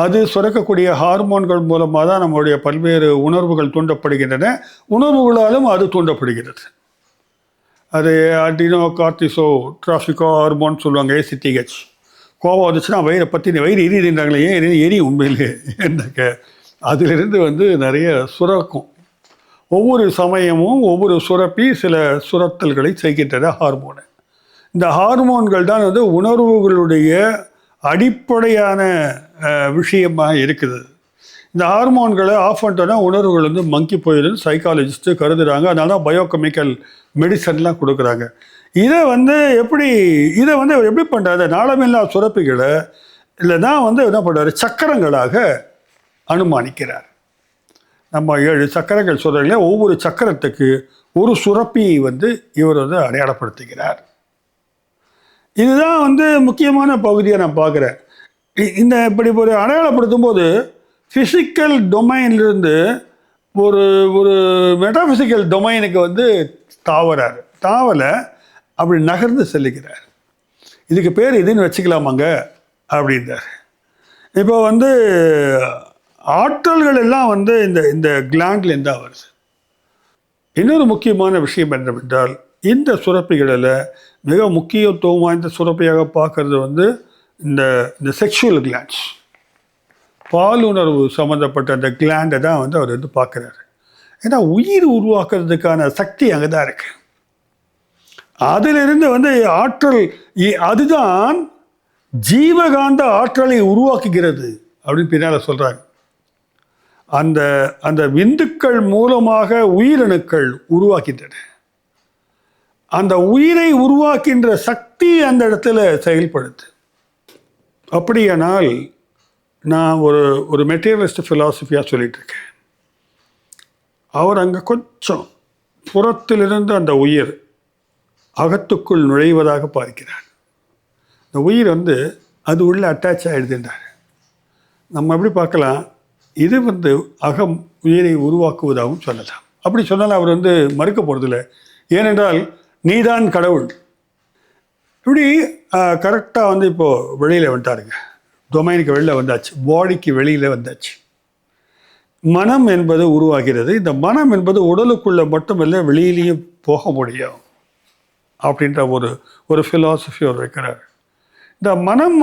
Speaker 1: அது சுரக்கக்கூடிய ஹார்மோன்கள் மூலமாக தான் நம்மளுடைய பல்வேறு உணர்வுகள் தூண்டப்படுகின்றன. உணர்வுகளாலும் அது தூண்டப்படுகிறது. அது அடினோ கார்டிசோ டிராஃபிகோ ஹார்மோன் சொல்லுவாங்க, ஏசிடிஹெச். கோபம் வந்துச்சுன்னா வயிறை பற்றி வயிறு எரியுதுன்றாங்களே, ஏன் எரி உண்மையிலே என்னக்க அதிலிருந்து வந்து நிறைய சுரக்கும். ஒவ்வொரு சமயமும் ஒவ்வொரு சுரப்பி சில சுரத்தல்களை செய்கின்றன ஹார்மோனை. இந்த ஹார்மோன்கள் தான் வந்து உணர்வுகளுடைய அடிப்படையான விஷயமாக இருக்குது. இந்த ஹார்மோன்களை ஆஃப் பண்ணிட்டோன்னா உணர்வுகள் வந்து மங்கி போயிடுன்னு சைக்காலஜிஸ்ட்டு கருதுகிறாங்க. அதனால தான் பயோகெமிக்கல் மெடிசன்லாம் கொடுக்குறாங்க. இதை வந்து எப்படி பண்ணுறாரு, நாளமில்லா சுரப்பிகளை இல்லை தான் வந்து என்ன பண்ணுறாரு, சக்கரங்களாக அனுமானிக்கிறார். நம்ம 7 சக்கரங்கள் சொல்கிறீங்களே, ஒவ்வொரு சக்கரத்துக்கு ஒரு சுரப்பியை வந்து இவர் வந்து அடையாளப்படுத்துகிறார். இதுதான் வந்து முக்கியமான பகுதியை நான் பார்க்குறேன். இந்த இப்படி ஒரு அடையாளப்படுத்தும் போது ஃபிசிக்கல் டொமைன்லேருந்து ஒரு ஒரு மெட்டாஃபிசிக்கல் டொமைனுக்கு வந்து தாவலை அப்படி நகர்ந்து செல்லுகிறார். இதுக்கு பேர் இதுன்னு வச்சுக்கலாமாங்க அப்படின்றார். இப்போ வந்து ஆற்றல்கள் எல்லாம் வந்து இந்த கிளாண்ட்லேருந்து தான் வருது. இன்னொரு முக்கியமான விஷயம் என்னவென்றால், இந்த சுரப்பிகளில் மிக முக்கியத்துவம் வாய்ந்த சுரப்பியாக பார்க்கறது வந்து இந்த செக்ஷுவல் கிளாண்ட்ஸ், பாலுணர்வு சம்மந்தப்பட்ட அந்த கிளாண்டை தான் வந்து அவர் வந்து பார்க்குறாரு. ஏன்னா உயிர் உருவாக்குறதுக்கான சக்தி அங்கே தான் இருக்கு. அதிலிருந்து வந்து ஆற்றல், அதுதான் ஜீவகாந்த ஆற்றலை உருவாக்குகிறது அப்படின்னு பின்னால் சொல்கிறாங்க. அந்த விந்துக்கள் மூலமாக உயிரணுக்கள் உருவாக்கின்றன. அந்த உயிரை உருவாக்கின்ற சக்தி அந்த இடத்துல செயல்படுது. அப்படியானால் நான் ஒரு மெட்டீரியலிஸ்ட் ஃபிலாசபியாக சொல்லிட்டு இருக்கேன். அவர் அங்கே கொஞ்சம் புறத்திலிருந்து அந்த உயிர் அகத்துக்குள் நுழைவதாக பார்க்கிறார். இந்த உயிர் அது உள்ள அட்டாச் ஆகிடுதுன்றார். நம்ம எப்படி பார்க்கலாம், இது அகம் உயிரை உருவாக்குவதாகவும் சொல்லலாம். அப்படி சொன்னால் அவர் மறுக்க போகிறதில்ல. ஏனென்றால் நீதான் கடவுள். இப்படி கரெக்டாக இப்போது வெளியில் வந்துட்டாருங்க. டொமைனுக்கு வெளியில் வந்தாச்சு, பாடிக்கு வெளியில் வந்தாச்சு. மனம் என்பது உருவாகிறது. இந்த மனம் என்பது உடலுக்குள்ளே மட்டுமில்லை, வெளியிலையும் போக முடியும் அப்படின்ற ஒரு ஃபிலாசபி அவர் வைக்கிறார். இந்த மனம்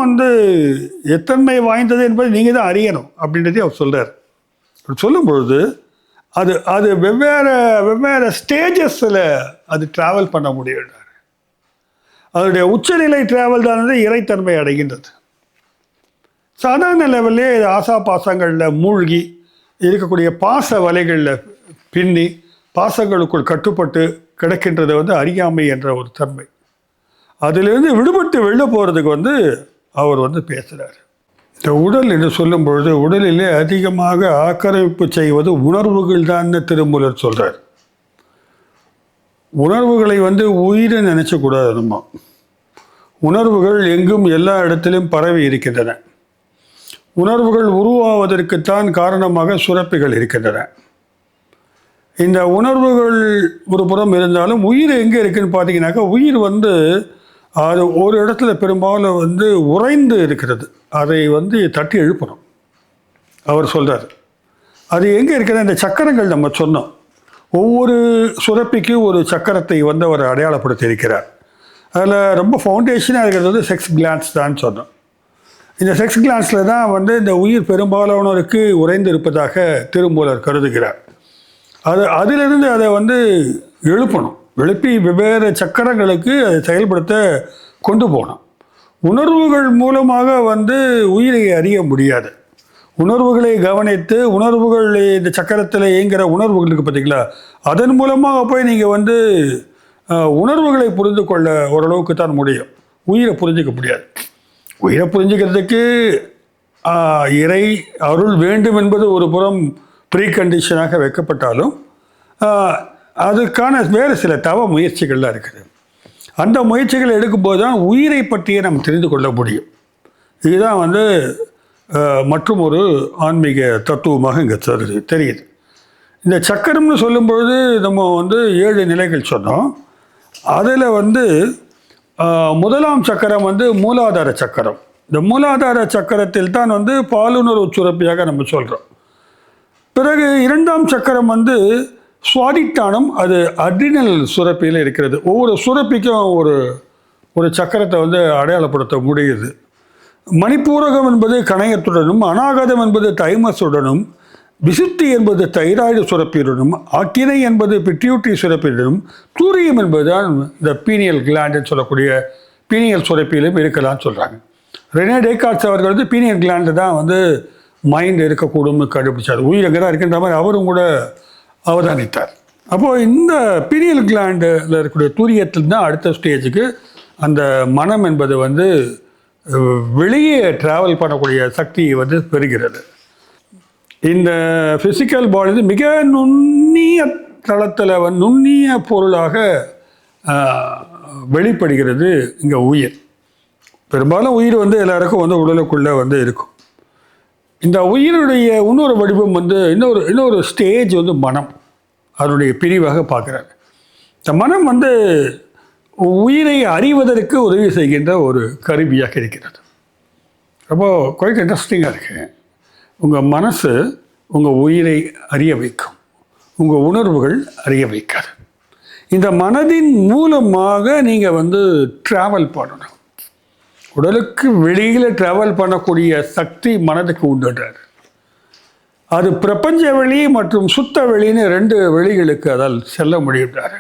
Speaker 1: எத்தன்மை வாய்ந்தது என்பதை நீங்கள் தான் அறியணும் அப்படின்றதே அவர் சொல்கிறார். சொல்லும் பொழுது அது வெவ்வேறு ஸ்டேஜஸில் அது ட்ராவல் பண்ண முடியும். அதனுடைய உச்சநிலை ட்ராவல் தான் இறைத்தன்மை அடைகின்றது. சாதாரண லெவல்லே ஆசா பாசங்களில் மூழ்கி இருக்கக்கூடிய பாச வலைகளில் பின்னி பாசங்களுக்குள் கட்டுப்பட்டு கிடக்கின்றது அறியாமை என்ற ஒரு தன்மை. அதிலிருந்து விடுபட்டு வெளில போகிறதுக்கு அவர் பேசுகிறார். இந்த உடல் என்று சொல்லும் பொழுது உடலிலே அதிகமாக ஆக்கிரமிப்பு செய்வது உணர்வுகள் தான் திருமூலர் சொல்கிறார். உணர்வுகளை உயிரை நினைச்சக்கூடாது. நம்ம உணர்வுகள் எங்கும் எல்லா இடத்திலும் பரவி இருக்கின்றன. உணர்வுகள் உருவாவதற்குத்தான் காரணமாக சுரப்பிகள் இருக்கின்றன. இந்த உணர்வுகள் ஒரு புறம் இருந்தாலும் உயிர் எங்கே இருக்குதுன்னு பார்த்தீங்கன்னாக்கா, உயிர் அது ஒரு இடத்துல பெரும்பாலும் உறைந்து இருக்கிறது. அதை தட்டி எழுப்பணும். அவர் சொல்கிறார். அது எங்கே இருக்கிற இந்த சக்கரங்கள் நம்ம சொன்னோம். ஒவ்வொரு சுரப்பிக்கும் ஒரு சக்கரத்தை அவர் அடையாளப்படுத்தி இருக்கிறார். அதில் ரொம்ப ஃபவுண்டேஷனாக இருக்கிறது செக்ஸ் கிளான்ஸ் தான் சொன்னோம். இந்த செக்ஸ் கிளான்ஸில் தான் இந்த உயிர் பெரும்பாலானோருக்கு உறைந்து இருப்பதாக திருமூலர் கருதுகிறார். அதிலிருந்து அதை எழுப்பணும். எழுப்பி வெவ்வேறு சக்கரங்களுக்கு அதை செயல்படுத்த கொண்டு போகணும். உணர்வுகள் மூலமாக உயிரை அறிய முடியாது. உணர்வுகளை கவனித்து உணர்வுகள் இந்த சக்கரத்தில் இயங்குகிற உணர்வுகளுக்கு பார்த்தீங்களா, அதன் மூலமாக போய் நீங்கள் உணர்வுகளை புரிந்து கொள்ள ஓரளவுக்கு தான் முடியும். உயிரை புரிஞ்சிக்க முடியாது. உயிரை புரிஞ்சுக்கிறதுக்கு இறை அருள் வேண்டும் என்பது ஒரு புறம் ப்ரீ கண்டிஷனாக வைக்கப்பட்டாலும் அதுக்கான வேறு சில தவ முயற்சிகள்லாம் இருக்குது. அந்த முயற்சிகள் எடுக்கும்போது தான் உயிரை பற்றியே நம்ம தெரிந்து கொள்ள முடியும். இதுதான் மற்றும் ஒரு ஆன்மீக தத்துவமாக இங்கே தெரியுது. இந்த சக்கரம்னு சொல்லும்பொழுது நம்ம 7 நிலைகள் சொன்னோம். அதில் முதலாம் சக்கரம் மூலாதார சக்கரம். இந்த மூலாதார சக்கரத்தில் தான் பாலுணர்வு சுரப்பியாக நம்ம சொல்கிறோம். பிறகு இரண்டாம் சக்கரம் சுவாதிட்டானம், அது அட்ரினல் சுரப்பியில் இருக்கிறது. ஒவ்வொரு சுரப்பிக்கும் ஒரு சக்கரத்தை அடையாளப்படுத்த முடியுது. மணிப்பூரகம் என்பது கணையத்துடனும், அநாகதம் என்பது தைமஸுடனும், விசுத்தி என்பது தைராய்டு சுரப்பியுடனும், ஆக்கினை என்பது பிட்யூட்டரி சுரப்பியுடனும், தூரியம் என்பதுதான் இந்த பீனியல் கிளாண்டுன்னு சொல்லக்கூடிய பீனியல் சுரப்பியிலும் இருக்கலாம்னு சொல்கிறாங்க. ரெனே டேக்கார்ட்ஸ் அவர்கள் பீனியல் கிளாண்டு தான் மைண்ட் இருக்கக்கூடும்னு கண்டுபிடிச்சார். உயிர் அங்கே தான் இருக்கின்ற மாதிரி அவரும் கூட அவதானித்தார். அப்போது இந்த பீனியல் கிளாண்டில் இருக்கக்கூடிய தூரியத்தில் தான் அடுத்த ஸ்டேஜுக்கு அந்த மனம் என்பது வெளியே ட்ராவல் பண்ணக்கூடிய சக்தியை பெறுகிறது. இந்த ஃபிசிக்கல் பாடி மிக நுண்ணிய தளத்தில் நுண்ணிய பொருளாக வெளிப்படுகிறது இங்கே உயிர். பெரும்பாலும் உயிர் எல்லாருக்கும் உடலுக்குள்ளே இருக்கும். இந்த உயிருடைய இன்னொரு வடிவம் இன்னொரு ஸ்டேஜ் மனம், அதனுடைய பிரிவாக பார்க்குறாங்க. இந்த மனம் உயிரை அறிவதற்கு உதவி செய்கின்ற ஒரு கருவியாக இருக்கிறது. ரொம்ப குவைட் இன்ட்ரெஸ்டிங்காக இருக்கு. உங்கள் மனசு உங்கள் உயிரை அறிய வைக்கும், உங்கள் உணர்வுகள் அறிய வைக்காது. இந்த மனதின் மூலமாக நீங்கள் ட்ராவல் பண்ணணும். உடலுக்கு வெளியில் ட்ராவல் பண்ணக்கூடிய சக்தி மனதுக்கு உண்டுன்றார். அது பிரபஞ்ச வெளி மற்றும் சுத்த வெளின்னு 2 வெளிகளுக்கு அதால் செல்ல முடியுன்றார்.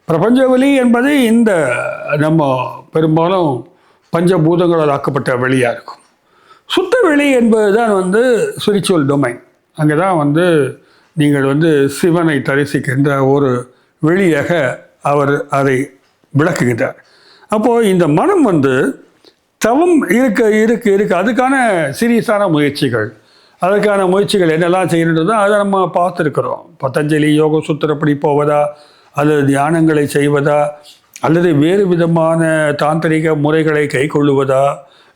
Speaker 1: பிரபஞ்ச வெளி என்பது இந்த நம்ம பெரும்பாலும் பஞ்சபூதங்களால் ஆக்கப்பட்ட வெளியாக இருக்கும். சுத்த வெளி என்பது தான் ஸ்பிரிச்சுவல் டொமைன். அங்கே தான் நீங்கள் சிவனை தரிசிக்கின்ற ஒரு வெளியாக அவர் அதை விளக்குகின்றார். அப்போது இந்த மனம் வந்து தவம் இருக்க அதுக்கான சீரியஸான முயற்சிகள், அதற்கான முயற்சிகள் என்னெல்லாம் செய்யணுன்றதோ அதை நம்ம பார்த்துருக்குறோம். பதஞ்சலி யோக சூத்திரப்படி போவதா, அல்லது தியானங்களை செய்வதா, அல்லது வேறு விதமான தாந்திரிக முறைகளை கை கொள்ளுவதா,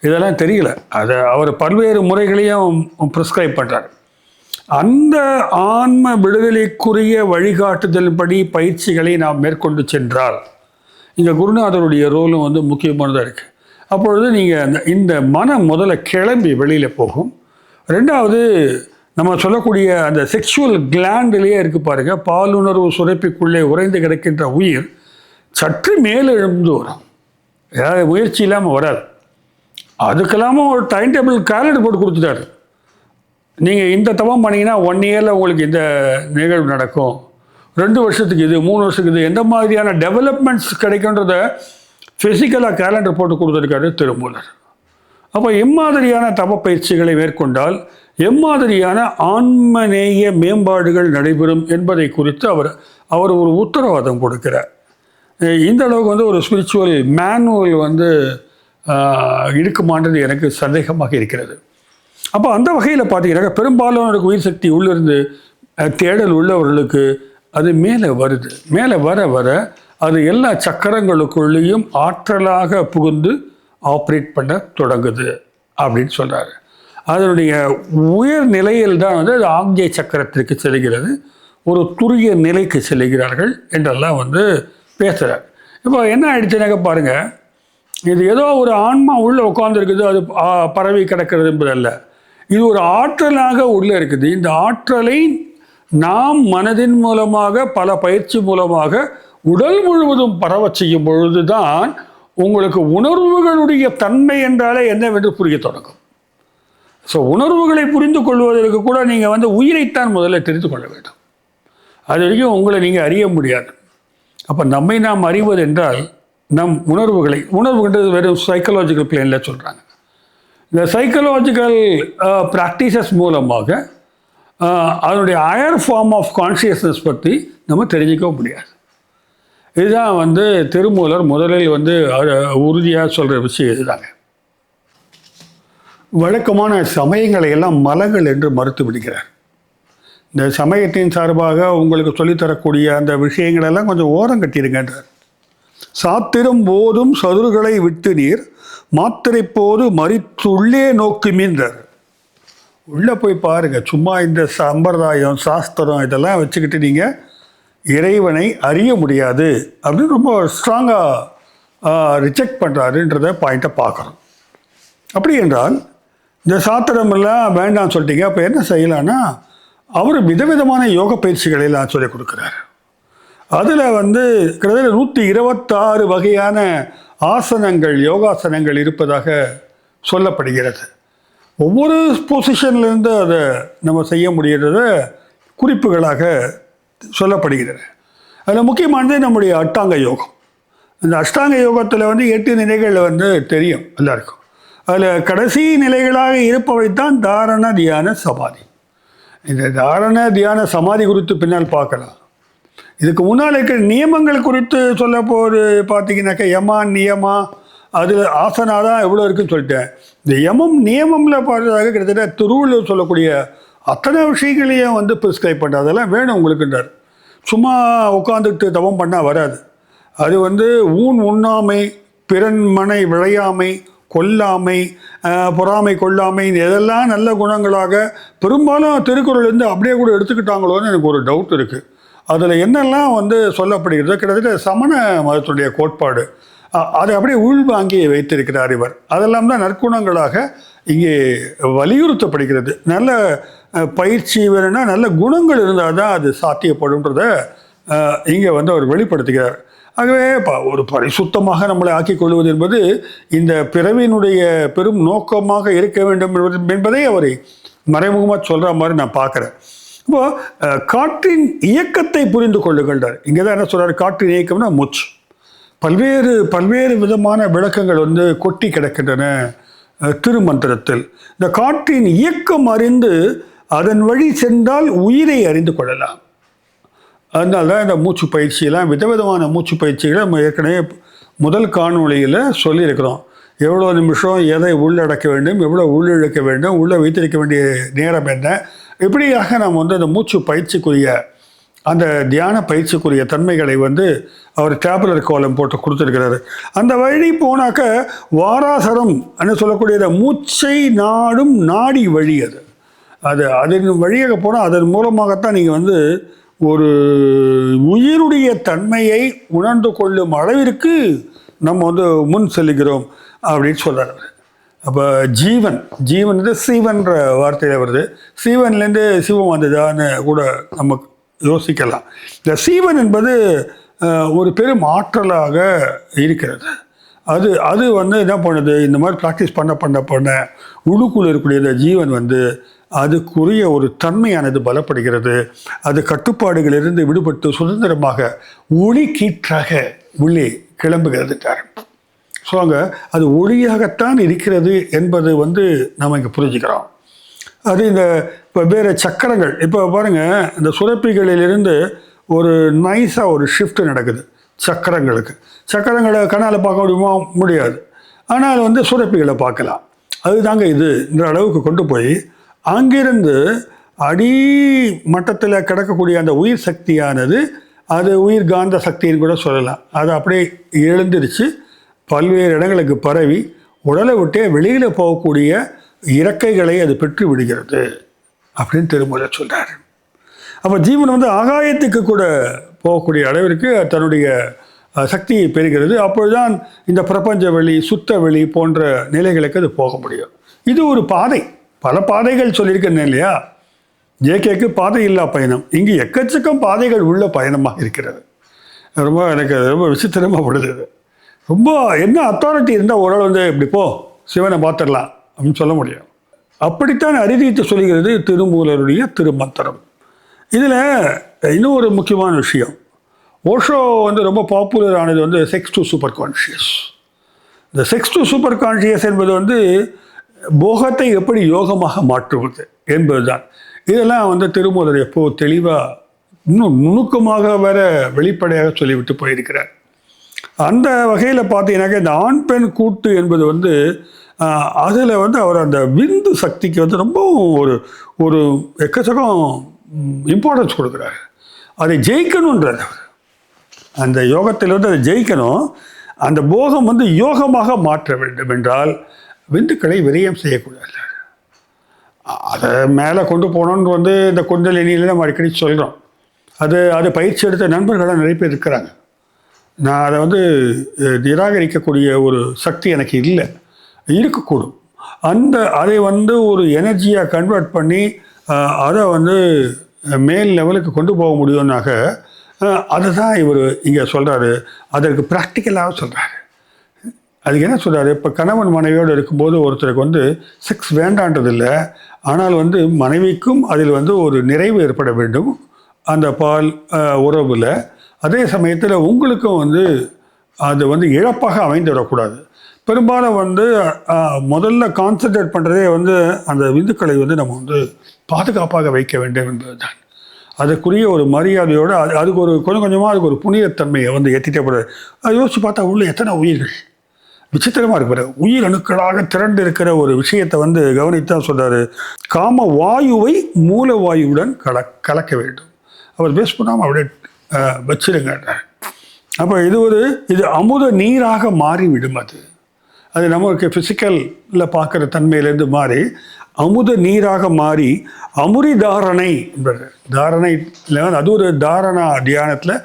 Speaker 1: இதெல்லாம் தெரியல. அதை அவர் பல்வேறு முறைகளையும் ப்ரிஸ்கிரைப் பண்ணுறார். அந்த ஆன்ம விடுதலைக்குரிய வழிகாட்டுதல்படி பயிற்சிகளை நாம் மேற்கொண்டு சென்றால் இங்கே குருநாதருடைய ரோலும் வந்து முக்கியமானதாக இருக்குது. அப்பொழுது நீங்கள் இந்த மனம் முதல்ல கிளம்பி வெளியில் போகும். ரெண்டாவது, நம்ம சொல்லக்கூடிய அந்த செக்ஷுவல் கிளாண்டிலேயே இருக்குது பாருங்கள், பாலுணர்வு சுரப்பிக்குள்ளே உறைந்து கிடக்கின்ற உயிர் சற்று மேலே எழுந்து வரும். ஏதாவது முயற்சி இல்லாமல் வராது. அதுக்கெல்லாமல் ஒரு டைம் டேபிள் கேலண்டர் போட்டு கொடுத்துட்டாரு. நீங்கள் இந்த தவம் பண்ணிங்கன்னா 1 இயரில் உங்களுக்கு இந்த நிகழ்வு நடக்கும், 2 வருஷத்துக்கு இது, 3 வருஷத்துக்கு இது, எந்த மாதிரியான டெவலப்மெண்ட்ஸ் கிடைக்குன்றத ஃபிசிக்கலாக கேலண்டர் போட்டு கொடுத்துருக்காரு திருமூலர். அப்போ எம்மாதிரியான தவ பயிற்சிகளை மேற்கொண்டால் எம்மாதிரியான ஆன்மநேய மேம்பாடுகள் நடைபெறும் என்பதை குறித்து அவர் ஒரு உத்தரவாதம் கொடுக்கிறார். இந்த அளவுக்கு வந்து ஒரு ஸ்பிரிச்சுவல் மேனுவல் வந்து இருக்குமான்றது எனக்கு சந்தேகமாக இருக்கிறது. அப்போ அந்த வகையில் பார்த்தீங்கன்னா பெரும்பாலானோருக்கு உயிர் சக்தி உள்ளிருந்து தேடல் உள்ளவர்களுக்கு அது மேலே வருது. மேலே வர வர அது எல்லா சக்கரங்களுக்குள்ளேயும் ஆற்றலாக புகுந்து ஆப்ரேட் பண்ண தொடங்குது அப்படின்னு சொல்கிறாரு. அதனுடைய உயர் நிலையில் தான் வந்து அது ஆக்ஞை சக்கரத்திற்கு செல்கிறது, ஒரு துரிய நிலைக்கு செல்கிறார்கள் என்றெல்லாம் வந்து பேசுகிறார். இப்போ என்ன ஆயிடுச்சுனாக்க பாருங்கள், இது ஏதோ ஒரு ஆன்மா உள்ளே உட்காந்துருக்குது, அது பரவி கிடக்கிறது என்பதல்ல. இது ஒரு ஆற்றலாக உள்ளே இருக்குது. இந்த ஆற்றலை நாம் மனதின் மூலமாக பல பயிற்சி மூலமாக உடல் முழுவதும் பரவ செய்யும் பொழுது தான் உங்களுக்கு உணர்வுகளுடைய தன்மை என்றாலே என்னவென்று புரிய தொடங்கும். ஸோ உணர்வுகளை புரிந்து கொள்வதற்கு கூட நீங்கள் வந்து உயிரைத்தான் முதல்ல தெரிந்து கொள்ள வேண்டும். அது வரைக்கும் உங்களை நீங்கள் அறிய முடியாது. அப்போ நம்மை நாம் அறிவது என்றால் நம் உணர்வுன்றது வெறும் சைக்கலாஜிக்கல் பிளேனில் சொல்கிறாங்க. இந்த சைக்கலாஜிக்கல் ப்ராக்டிசஸ் மூலமாக அதனுடைய ஹையர் ஃபார்ம் ஆஃப் கான்ஷியஸ்னஸ் பற்றி நம்ம தெரிஞ்சிக்க முடியாது. இதுதான் வந்து திருமூலர் முதலில் வந்து உறுதியாக சொல்கிற விஷயம் இதுதாங்க. வழக்கமான சமயங்களை எல்லாம் மலங்கள் என்று மறுத்து விடுகிறார். இந்த சமயத்தின் சார்பாக உங்களுக்கு சொல்லித்தரக்கூடிய அந்த விஷயங்களெல்லாம் கொஞ்சம் ஓரம் கட்டிடுங்கன்றார். சாத்திரம் போதும் சதுர்களை விட்டு நீர் மாத்திரை போது மறித்துள்ளே நோக்கு மீன்றார். உள்ளே போய் பாருங்கள். சும்மா இந்த சம்பிரதாயம் சாஸ்திரம் இதெல்லாம் வச்சுக்கிட்டு நீங்கள் இறைவனை அறிய முடியாது அப்படின்னு ரொம்ப ஸ்ட்ராங்காக ரிஜெக்ட் பண்ணுறாருன்றத பாயிண்ட்டை பார்க்குறோம். அப்படி என்றால் இந்த சாத்திரமெல்லாம் வேண்டாம்னு சொல்லிட்டீங்க, அப்போ என்ன செய்யலான்னா அவர் விதவிதமான யோக பயிற்சிகளெல்லாம் சொல்லிக் கொடுக்குறாரு. அதில் வந்து கிட்டத்தட்ட 126 வகையான ஆசனங்கள், யோகாசனங்கள் இருப்பதாக சொல்லப்படுகிறது. ஒவ்வொரு பொசிஷன்லேருந்து அதை நம்ம செய்ய முடிகிறத குறிப்புகளாக சொல்லப்படுகிறது. அதில் முக்கியமானது நம்முடைய அஷ்டாங்க யோகம். இந்த அஷ்டாங்க யோகத்தில் வந்து 8 நிலைகள் வந்து தெரியும் எல்லாருக்கும். அதில் கடைசி நிலைகளாக இருப்பவைத்தான் தாரண தியான சமாதி. இந்த தாரண தியான சமாதி குறித்து பின்னால் பார்க்கலாம். இதுக்கு முன்னால் இருக்கிற நியமங்கள் குறித்து சொல்ல போது பார்த்தீங்கன்னாக்கா யமா நியமா அதில் ஆசனா தான் எவ்வளோ இருக்குன்னு சொல்லிட்டேன். இந்த யமம் நியமமில் பார்த்ததாக கிட்டத்தட்ட திருவள்ளுவர் சொல்லக்கூடிய அத்தனை விஷயங்களையும் வந்து ப்ரிஸ்கிரைப் பண்ணுறது. அதெல்லாம் வேணும் உங்களுக்குன்றார். சும்மா உட்காந்துட்டு தவம் பண்ணால் வராது. அது வந்து உண்ணாமை, பிறன் மனை விளையாமை, கொல்லாமை, பொறாமை கொள்ளாமை, இதெல்லாம் நல்ல குணங்களாக பெரும்பாலும் திருக்குறள்லேருந்து அப்படியே கூட எடுத்துக்கிட்டாங்களோன்னு எனக்கு ஒரு டவுட் இருக்குது. அதில் என்னெல்லாம் வந்து சொல்லப்படுகிறது, கிட்டத்தட்ட சமண மதத்துடைய கோட்பாடு அதை அப்படியே உள்வாங்கி வைத்திருக்கிறார் இவர். அதெல்லாம் தான் நற்குணங்களாக இங்கே வலியுறுத்தப்படுகிறது. நல்ல பயிற்சி வேணும்னா நல்ல குணங்கள் இருந்தால் தான் அது சாத்தியப்படும்ன்றத இங்கே வந்து அவர் வெளிப்படுத்துகிறார். ஆகவே ஒரு பரிசுத்தமாக நம்மளை ஆக்கிக் கொள்வது என்பது இந்த பிறவியினுடைய பெரும் நோக்கமாக இருக்க வேண்டும் என்பதை அவரை மறைமுகமாக சொல்கிற மாதிரி நான் பார்க்குறேன். இப்போது காற்றின் இயக்கத்தை புரிந்து கொள்ளுங்கள்டார். இங்கே தான் என்ன சொல்கிறார், காற்றின் இயக்கம்னா மூச்சு. பல்வேறு விதமான விளக்கங்கள் வந்து கொட்டி கிடக்கின்றன திருமந்திரத்தில். இந்த காற்றின் இயக்கம் அறிந்து அதன் வழி சென்றால் உயிரை அறிந்து கொள்ளலாம். அதனால தான் இந்த மூச்சு பயிற்சியெல்லாம் விதவிதமான மூச்சு பயிற்சிகளை நம்ம ஏற்கனவே முதல் காணொளியில் சொல்லியிருக்கிறோம். எவ்வளோ நிமிஷம் எதை உள்ளடக்க வேண்டும், எவ்வளோ உள்ளிழுக்க வேண்டும், உள்ளே வைத்திருக்க வேண்டிய நேரம் என்ன, இப்படியாக நாம் வந்து அந்த மூச்சு பயிற்சிக்குரிய அந்த தியான பயிற்சிக்குரிய தன்மைகளை வந்து அவர் டேபுலர் கோலம் போட்டு கொடுத்துருக்கிறாரு. அந்த வழி போனாக்க வாராசரம் சொல்லக்கூடிய மூச்சை நாடும் நாடி வழி அது அதன் வழியாக போனால் அதன் மூலமாகத்தான் நீங்கள் வந்து ஒரு உயிருடைய தன்மையை உணர்ந்து கொள்ளும் அளவிற்கு நம்ம வந்து முன் செல்லுகிறோம் அப்படின்னு சொல்கிறார். அப்போ ஜீவன் வந்து சீவன்ற வார்த்தையில் வருது. சீவன்லேருந்து சிவம் வந்ததான்னு கூட நமக்கு யோசிக்கலாம். இந்த சீவன் என்பது ஒரு பெரும் ஆற்றலாக இருக்கிறது. அது வந்து என்ன பண்ணுது, இந்த மாதிரி ப்ராக்டிஸ் பண்ண உள்ளுக்குள்ள இருக்கக்கூடிய இந்த ஜீவன் வந்து அதுக்குரிய ஒரு தன்மையானது பலப்படுகிறது. அது கட்டுப்பாடுகளிலிருந்து விடுபட்டு சுதந்திரமாக ஒளி கீற்றாக உள்ளே கிளம்புகிறது. ஸோ அங்கே அது ஒளியாகத்தான் இருக்கிறது என்பது வந்து நம்ம இங்கே புரிஞ்சுக்கிறோம். அது இந்த இப்போ வேறு சக்கரங்கள், இப்போ பாருங்கள், இந்த சுரப்பிகளிலிருந்து ஒரு நைஸாக ஒரு ஷிஃப்ட் நடக்குது சக்கரங்களை கண்ணால் பார்க்க முடியாது. ஆனால் வந்து சுரப்பிகளை பார்க்கலாம். அதுதாங்க இதுன்ற அளவுக்கு கொண்டு போய் அங்கிருந்து அடி மட்டத்தில் கிடக்கக்கூடிய அந்த உயிர் சக்தியானது, அது உயிர் காந்த சக்தின்னு கூட சொல்லலாம், அது அப்படியே எழுந்திருச்சு பல்வேறு இடங்களுக்கு பரவி உடலை விட்டே வெளியில் போகக்கூடிய இறக்கைகளை அது பெற்று விடுகிறது அப்படின்னு திருமூல சொல்கிறார். அப்போ ஜீவன் வந்து ஆகாயத்துக்கு கூட போகக்கூடிய அளவிற்கு தன்னுடைய சக்தியை பெறுகிறது. அப்பொழுதுதான் இந்த பிரபஞ்ச வெளி, சுத்த வெளி போன்ற நிலைகளுக்கு அது போக முடியும். இது ஒரு பாதை, பல பாதைகள் சொல்லியிருக்கேன் இல்லையா. ஜேகேக்கு பாதை இல்லா பயணம், இங்கு எக்கச்சக்கம் பாதைகள் உள்ள பயணமாக இருக்கிறது. எனக்கு ரொம்ப விசித்திரமாக படுது. ரொம்ப என்ன அத்தாரிட்டி இருந்தால் ஒரு ஆள் வந்து இப்படி போ சிவனை பார்த்துடலாம் அப்படின்னு சொல்ல முடியும். அப்படித்தான் அறிவித்து சொல்கிறது திருமூலருடைய திருமந்திரம். இதில் இன்னும் ஒரு முக்கியமான விஷயம், ஓஷோ வந்து ரொம்ப பாப்புலர் ஆனது வந்து செக்ஸ் டு சூப்பர் கான்ஷியஸ். இந்த செக்ஸ் டு சூப்பர் கான்ஷியஸ் என்பது வந்து போகத்தை எப்படி யோகமாக மாற்றுவது என்பதுதான். இதெல்லாம் வந்து திருமூலர் எப்போ தெளிவாக இன்னும் நுணுக்கமாக வேற வெளிப்படையாக சொல்லிவிட்டு போயிருக்கிறார். அந்த வகையில் பார்த்தீங்கன்னாக்க இந்த ஆண் பெண் கூட்டு என்பது வந்து அதில் வந்து அவர் அந்த விந்து சக்திக்கு வந்து ரொம்பவும் ஒரு எக்கச்சக்கம் இம்பார்ட்டன்ஸ் கொடுக்குறாரு. அதை ஜெயிக்கணுன்றது அவர் அந்த யோகத்தில் வந்து அதை ஜெயிக்கணும். அந்த போகம் வந்து யோகமாக மாற்ற வேண்டும் என்றால் விந்துக்களை விரயம் செய்யக்கூடாது. அதை மேலே கொண்டு போகணுன்னு வந்து இந்த குண்டலினியில் நம்ம அடிக்கடி சொல்கிறோம். அது பயிற்சி எடுத்த நண்பர்களாக நிறைய பேர் இருக்கிறாங்க. நான் அதை வந்து நிராகரிக்கக்கூடிய ஒரு சக்தி எனக்கு இல்லை, இருக்கக்கூடும். அதை வந்து ஒரு எனர்ஜியாக கன்வெர்ட் பண்ணி அதை வந்து மேல் லெவலுக்கு கொண்டு போக முடியும்னாக்க அதை தான் இவர் இங்கே சொல்கிறாரு. அதற்கு ப்ராக்டிக்கலாக சொல்கிறாரு. அதுக்கு என்ன சொல்கிறாரு, இப்போ கணவன் மனைவியோடு இருக்கும்போது ஒருத்தருக்கு வந்து செக்ஸ் வேண்டான்றதில்லை, ஆனால் வந்து மனைவிக்கும் அதில் வந்து ஒரு நிறைவு ஏற்பட வேண்டும் அந்த பால் உறவில். அதே சமயத்தில் உங்களுக்கும் வந்து அது வந்து இழப்பாக அமைந்துவிடக்கூடாது. பெரும்பாலும் வந்து முதல்ல கான்சன்ட்ரேட் பண்ணுறதே வந்து அந்த விந்துக்களை வந்து நம்ம வந்து பாதுகாப்பாக வைக்க வேண்டும் என்பது தான். அதுக்குரிய ஒரு மரியாதையோடு அதுக்கு ஒரு கொஞ்சம் கொஞ்சமாக அதுக்கு ஒரு புனிதத்தன்மையை வந்து ஏற்றிட்டே போகிறார். அதை யோசித்து பார்த்தா உள்ள எத்தனை உயிர்கள் விசித்திரமாக இருக்கிற உயிர் அணுக்களாக திரண்டு இருக்கிற ஒரு விஷயத்தை வந்து கவனித்தான் சொல்கிறாரு. காம வாயுவை மூலவாயுவுடன் கலக்க வேண்டும். அவர் பேஸ் பண்ணாமல் அப்படியே வச்சிருங்க. அப்போ இது அமுத நீராக மாறிவிடும். அது நமக்கு ஃபிசிக்கலில் பார்க்குற தன்மையிலேருந்து மாறி அமுத நீராக மாறி அமுரிதாரணை தாரணை இல்லை, அது ஒரு தாரணா தியானத்தில்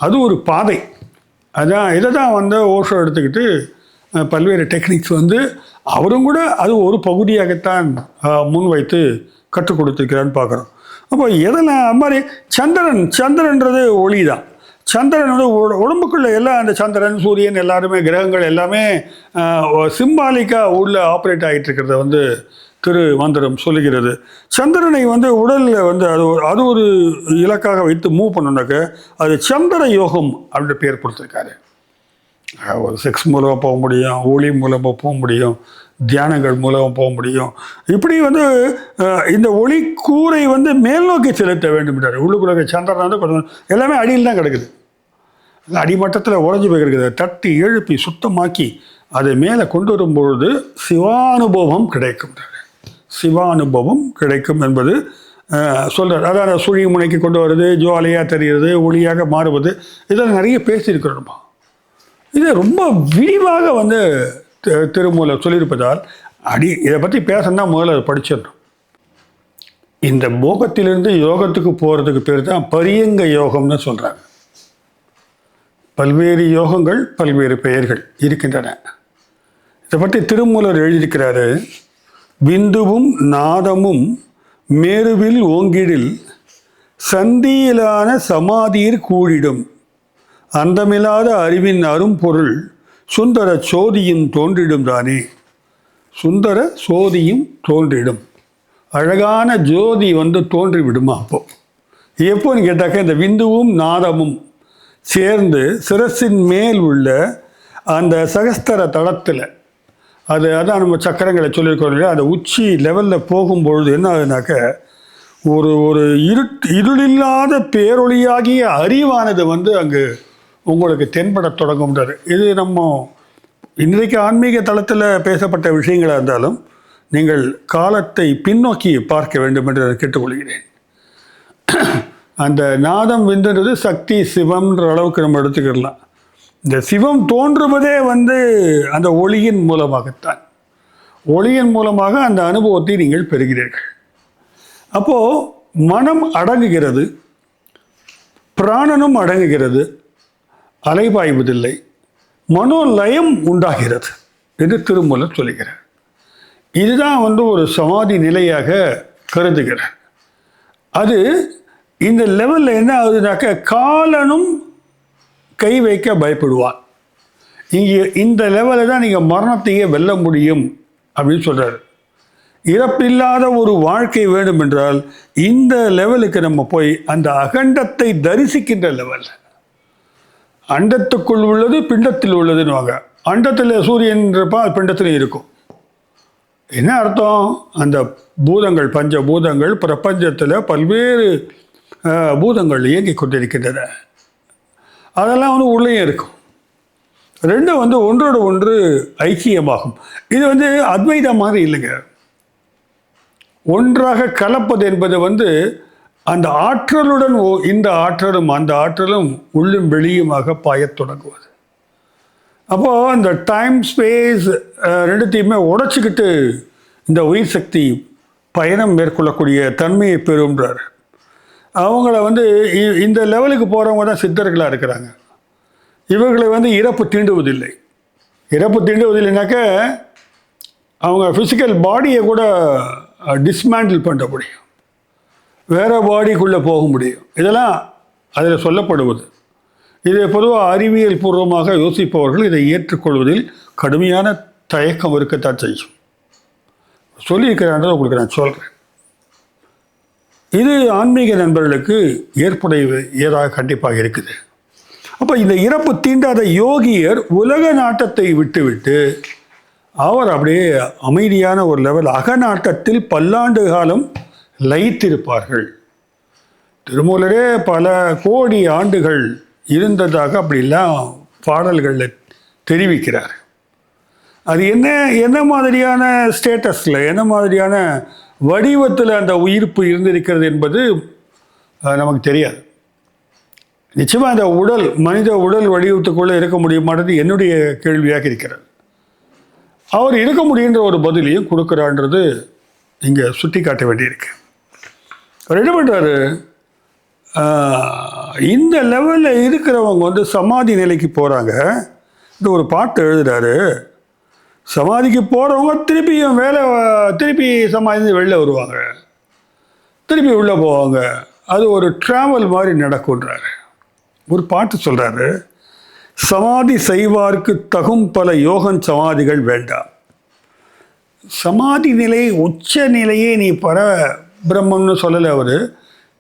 Speaker 1: அது ஒரு பாதை. இதை தான் வந்து ஓஷோ எடுத்துக்கிட்டு பல்வேறு டெக்னிக்ஸ் வந்து அவரும் கூட அது ஒரு பகுதியாகத்தான் முன்வைத்து கற்றுக் கொடுத்துருக்கிறான்னு பார்க்குறோம். அப்போ எதெல்லாம் அது மாதிரி சந்திரன்றது ஒளி தான். சந்திரன் வந்து உடம்புக்குள்ளே எல்லாம் அந்த சந்திரன் சூரியன் எல்லாருமே கிரகங்கள் எல்லாமே சிம்பாலிக்காக உள்ள ஆப்ரேட் ஆகிட்டு இருக்கிறத வந்து திருமந்திரம் சொல்லுகிறது. சந்திரனை வந்து உடலில் வந்து அது ஒரு இலக்காக வைத்து மூவ் பண்ணோன்னாக்க அது சந்திர யோகம் அப்படின்ற பேர் கொடுத்துருக்காரு. ஒரு செக்ஸ் மூலமாக போக முடியும், ஒளி மூலமாக போக முடியும், தியானங்கள் மூலமாக போக முடியும். இப்படி வந்து இந்த ஒளி கூரை வந்து மேல் நோக்கி செலுத்த வேண்டும் என்றார். உள்ளுக்குள்ள சந்திரன் வந்து கொஞ்சம் எல்லாமே அடியில் தான் கிடக்குது. அடிமட்டத்தில் உறைஞ்சி போயிருக்கிறத தட்டி எழுப்பி சுத்தமாக்கி அதை மேலே கொண்டு வரும்பொழுது சிவானுபவம் கிடைக்கும். சிவானுபவம் கிடைக்கும் என்பது சொல்கிறார். அதான் சுழி முனைக்கு கொண்டு வருது, ஜுவாலியாக தெரிகிறது, ஒளியாக மாறுவது, இதெல்லாம் நிறைய பேசியிருக்கிறோம்மா. இதை ரொம்ப விரிவாக வந்து திருமூலர் சொல்லியிருப்பதால் இதை பற்றி பேசணும்னா முதல்ல அதை படிச்சிடணும். இந்த போகத்திலிருந்து யோகத்துக்கு போகிறதுக்கு பேர் தான் பரியங்க யோகம்னு சொல்கிறாங்க. பல்வேறு யோகங்கள், பல்வேறு பெயர்கள் இருக்கின்றன. இதை பற்றி திருமூலர் எழுதியிருக்கிறாரு. விந்துவும் நாதமும் மேருவில் ஓங்கிடில் சந்தியிலான சமாதியிற் கூடிடும் அந்தமில்லாத அறிவின் அரும்பொருள் சுந்தர சோதியும் தோன்றிடும் தானே. சுந்தர சோதியும் தோன்றிடும், அழகான ஜோதி வந்து தோன்றி விடுமா. அப்போது எப்போன்னு கேட்டாக்க இந்த விந்துவும் நாதமும் சேர்ந்து சிரசின் மேல் உள்ள அந்த சகஸ்தர தளத்தில் அதான் நம்ம சக்கரங்களை சொல்லியிருக்கோம் இல்லையா, அந்த உச்சி லெவலில் போகும்பொழுது என்ன ஆகுதுனாக்க ஒரு இருளில்லாத பேரொளியாகிய அறிவானது வந்து அங்கு உங்களுக்கு தென்பட தொடங்கும்ன்றார். இது நம்ம இன்றைக்கு ஆன்மீக தளத்தில் பேசப்பட்ட விஷயங்களாக இருந்தாலும் நீங்கள் காலத்தை பின்னோக்கி பார்க்க வேண்டும் என்று நான் கேட்டுக்கொள்கிறேன். அந்த நாதம் விந்துன்றது சக்தி சிவம்ன்ற அளவுக்கு நம்ம எடுத்துக்கிடலாம். இந்த சிவம் தோன்றுவதே வந்து அந்த ஒளியின் மூலமாகத்தான். ஒளியின் மூலமாக அந்த அனுபவத்தை நீங்கள் பெறுகிறீர்கள். அப்போது மனம் அடங்குகிறது, பிராணனும் அடங்குகிறது, அலைபாய்வதில்லை, மனோலயம் உண்டாகிறது என்று திருமூலர் சொல்லுகிறார். இதுதான் வந்து ஒரு சமாதி நிலையாக கருதுகிறார். அது இந்த லெவலில் என்ன ஆகுதுனாக்க காலனும் கை வைக்க பயப்படுவான். இங்கே இந்த லெவலில் தான் நீங்கள் மரணத்தையே வெல்ல முடியும் அப்படின்னு சொல்கிறார். இறப்பில்லாத ஒரு வாழ்க்கை வேண்டும் என்றால் இந்த லெவலுக்கு நம்ம போய் அந்த அகண்டத்தை தரிசிக்கின்ற லெவல். அண்டத்துக்குள் உள்ளது பிண்டத்தில் உள்ளதுன்னு வாங்க. அண்டத்தில் சூரியன் இருப்பான், பிண்டத்திலும் இருக்கும். என்ன அர்த்தம்? அந்த பூதங்கள், பஞ்ச பூதங்கள் பிரபஞ்சத்தில் பல்வேறு பூதங்கள் இயங்கி கொண்டிருக்கின்றன. அதெல்லாம் வந்து உள்ளே இருக்கும். ரெண்டும் வந்து ஒன்றோடு ஒன்று ஐக்கியமாகும். இது வந்து அத்வைதம் மாதிரி இல்லைங்க. ஒன்றாக கலப்பது என்பது வந்து அந்த ஆற்றலுடன் இந்த ஆற்றலும் அந்த ஆற்றலும் உள்ளும் வெளியுமாக பாயத் தொடங்குவது. அப்போது அந்த டைம் ஸ்பேஸ் ரெண்டுத்தையுமே உடைச்சிக்கிட்டு இந்த உயிர் சக்தி பயணம் மேற்கொள்ளக்கூடிய தன்மையை பெறும்ன்றார். அவங்கள வந்து இந்த லெவலுக்கு போகிறவங்க தான் சித்தர்களாக இருக்கிறாங்க. இவர்களை வந்து இறப்பு தீண்டுவதில்லை. இறப்பு தீண்டுவதில்லைனாக்க அவங்க ஃபிசிக்கல் பாடியை கூட டிஸ்மேண்டில் பண்ண முடியும், வேறு பாடிக்குள்ளே போக முடியும். இதெல்லாம் அதில் சொல்லப்படுவது. இதை பொதுவாக அறிவியல் பூர்வமாக யோசிப்பவர்கள் இதை ஏற்றுக்கொள்வதில் கடுமையான தயக்கம் இருக்கத்தான் செய்யும். சொல்லியிருக்கிறான்றதை உங்களுக்கு நான் சொல்கிறேன். இது ஆன்மீக நண்பர்களுக்கு ஏற்புடையதாக கண்டிப்பாக இருக்குது. அப்போ இந்த இறப்பு தீண்டாத யோகியர் உலக நாட்டத்தை விட்டுவிட்டு அவர் அப்படியே அமைதியான ஒரு லெவல் அகநாட்டத்தில் பல்லாண்டு காலம் லயித்திருப்பார்கள். திருமூலரே பல கோடி ஆண்டுகள் இருந்ததாக அப்படிலாம் பாடல்களில் தெரிவிக்கிறார். அது என்ன மாதிரியான ஸ்டேட்டஸில், என்ன மாதிரியான வடிவத்தில் அந்த உயிர்ப்பு இருந்திருக்கிறது என்பது நமக்கு தெரியாது. நிச்சயமாக அந்த உடல், மனித உடல் வடிவத்துக்குள்ளே இருக்க முடியுமானது என்னுடைய கேள்வியாக இருக்கிறது. அவர் இருக்க முடியுன்ற ஒரு பதிலையும் கொடுக்குறான்றது இங்கே சுட்டி காட்ட வேண்டியிருக்கு. அவர் என்ன பண்ணுறாரு, இந்த லெவலில் இருக்கிறவங்க வந்து சமாதி நிலைக்கு போகிறாங்க. இந்த ஒரு பாட்டு எழுதுகிறாரு. சமாதிக்கு போகிறவங்க திருப்பி சமாதி வெளில வருவாங்க, திருப்பி உள்ளே போவாங்க. அது ஒரு ட்ராவல் மாதிரி நடக்குன்றாரு. ஒரு பாட்டு சொல்கிறாரு, சமாதி செய்வார்க்கு தகும் பல யோகன் சமாதிகள் வேண்டாம். சமாதி நிலை உச்ச நிலையே நீ பிரம்மம்னு சொல்லலை. அவர்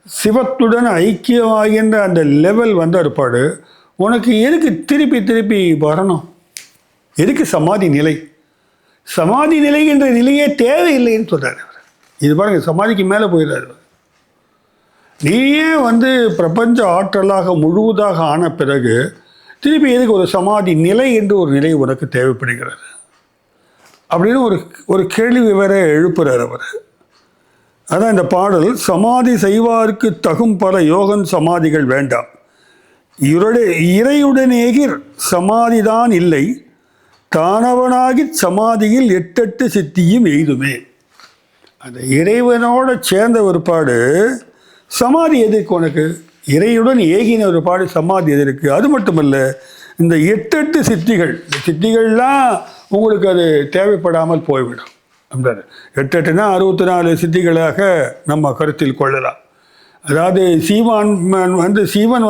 Speaker 1: சிவத்துடன் ஐக்கியமாகின்ற அந்த லெவல் வந்த ஏற்பாடு. உனக்கு எதுக்கு திருப்பி வரணும்? எதுக்கு சமாதி நிலை? சமாதி நிலை என்ற நிலையே தேவையில்லைன்னு சொல்கிறார். இது பாருங்க, சமாதிக்கு மேலே போயிடுறாரு. நீயே வந்து பிரபஞ்ச ஆற்றலாக முழுவதாக ஆன பிறகு திருப்பி எதுக்கு ஒரு சமாதி நிலை என்று ஒரு நிலை உனக்கு தேவைப்படுகிறது அப்படின்னு ஒரு கேள்வி வேற எழுப்புறார் அவர். அதான் இந்த பாடல், சமாதி செய்வார்க்கு தகும் பல யோகன் சமாதிகள் வேண்டாம், இறையுடனேகிர் சமாதிதான் இல்லை, தானவனாகி சமாதியில் 8 சித்தியும் எய்துமே. அந்த இறைவனோட சேர்ந்த ஒரு பாடு சமாதி எதுக்கு உனக்கு? இறையுடன் ஏகின ஒரு பாடு சமாதி எதற்கு? அது மட்டுமல்ல, இந்த 8 சித்திகள், இந்த சித்திகள்லாம் உங்களுக்கு அது தேவைப்படாமல் போய்விடும் அப்படின்றாரு. 8னா 64 சித்திகளாக நம்ம கருத்தில் கொள்ளலாம். அதாவது சீவன்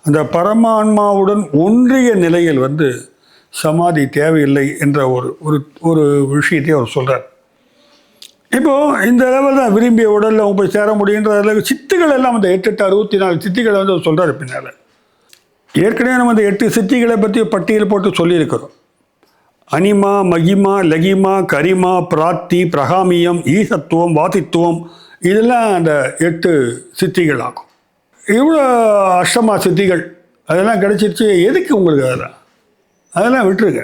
Speaker 1: அந்த பரமான்மாவுடன் ஒன்றிய நிலையில் சமாதி தேவையில்லை என்ற ஒரு விஷயத்தை அவர் சொல்கிறார். இப்போது இந்த அளவில் தான் விரும்பிய உடலில் அவங்க போய் சேர முடியுன்ற அளவுக்கு சித்துகள் எல்லாம் அந்த 8 64 சித்திகளை அவர் சொல்கிறார். பின்னால் ஏற்கனவே நம்ம அந்த 8 சித்திகளை பற்றி பட்டியல் போட்டு சொல்லியிருக்கிறோம். அனிமா, மகிமா, லகிமா, கரிமா, பிராப்தி, பிரகாமியம், ஈசத்துவம், வாதித்துவம், இதெல்லாம் அந்த 8 சித்திகள் ஆகும். இவ்வளோ அஷ்டமா சித்திகள் அதெல்லாம் கிடச்சிருச்சு. எதுக்கு உங்களுக்கு அதெல்லாம் விட்டுருங்க.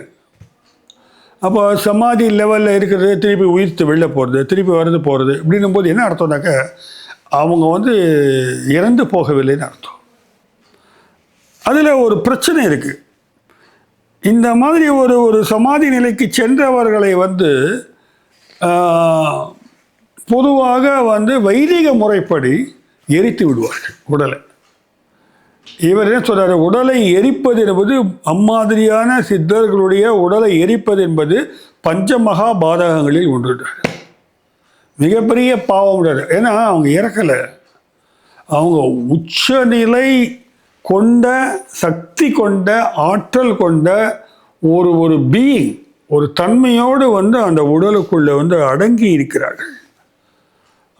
Speaker 1: அப்போ சமாதி லெவலில் இருக்கிறது திருப்பி உயிர்த்து வெளில போகிறது, திருப்பி வருது போகிறது அப்படின்னும் போது என்ன அர்த்தம்னாக்க அவங்க இறந்து போகவில்லைன்னு அர்த்தம். அதில் ஒரு பிரச்சனை இருக்குது. இந்த மாதிரி ஒரு சமாதி நிலைக்கு சென்றவர்களை பொதுவாக வைதிக முறைப்படி எரித்து விடுவார்கள் உடலை. இவர் என்ன சொல்கிறார்? உடலை எரிப்பது என்பது அம்மாதிரியான சித்தர்களுடைய உடலை எரிப்பது என்பது பஞ்சமகா பாதகங்களில் ஒன்று. மிகப்பெரிய பாவம். ஏன்னா அவங்க இறக்கலை, அவங்க உச்சநிலை கொண்ட, சக்தி கொண்ட, ஆற்றல் கொண்ட ஒரு பீயிங், ஒரு தன்மையோடு அந்த உடலுக்குள்ளே அடங்கி இருக்கிறார்கள்.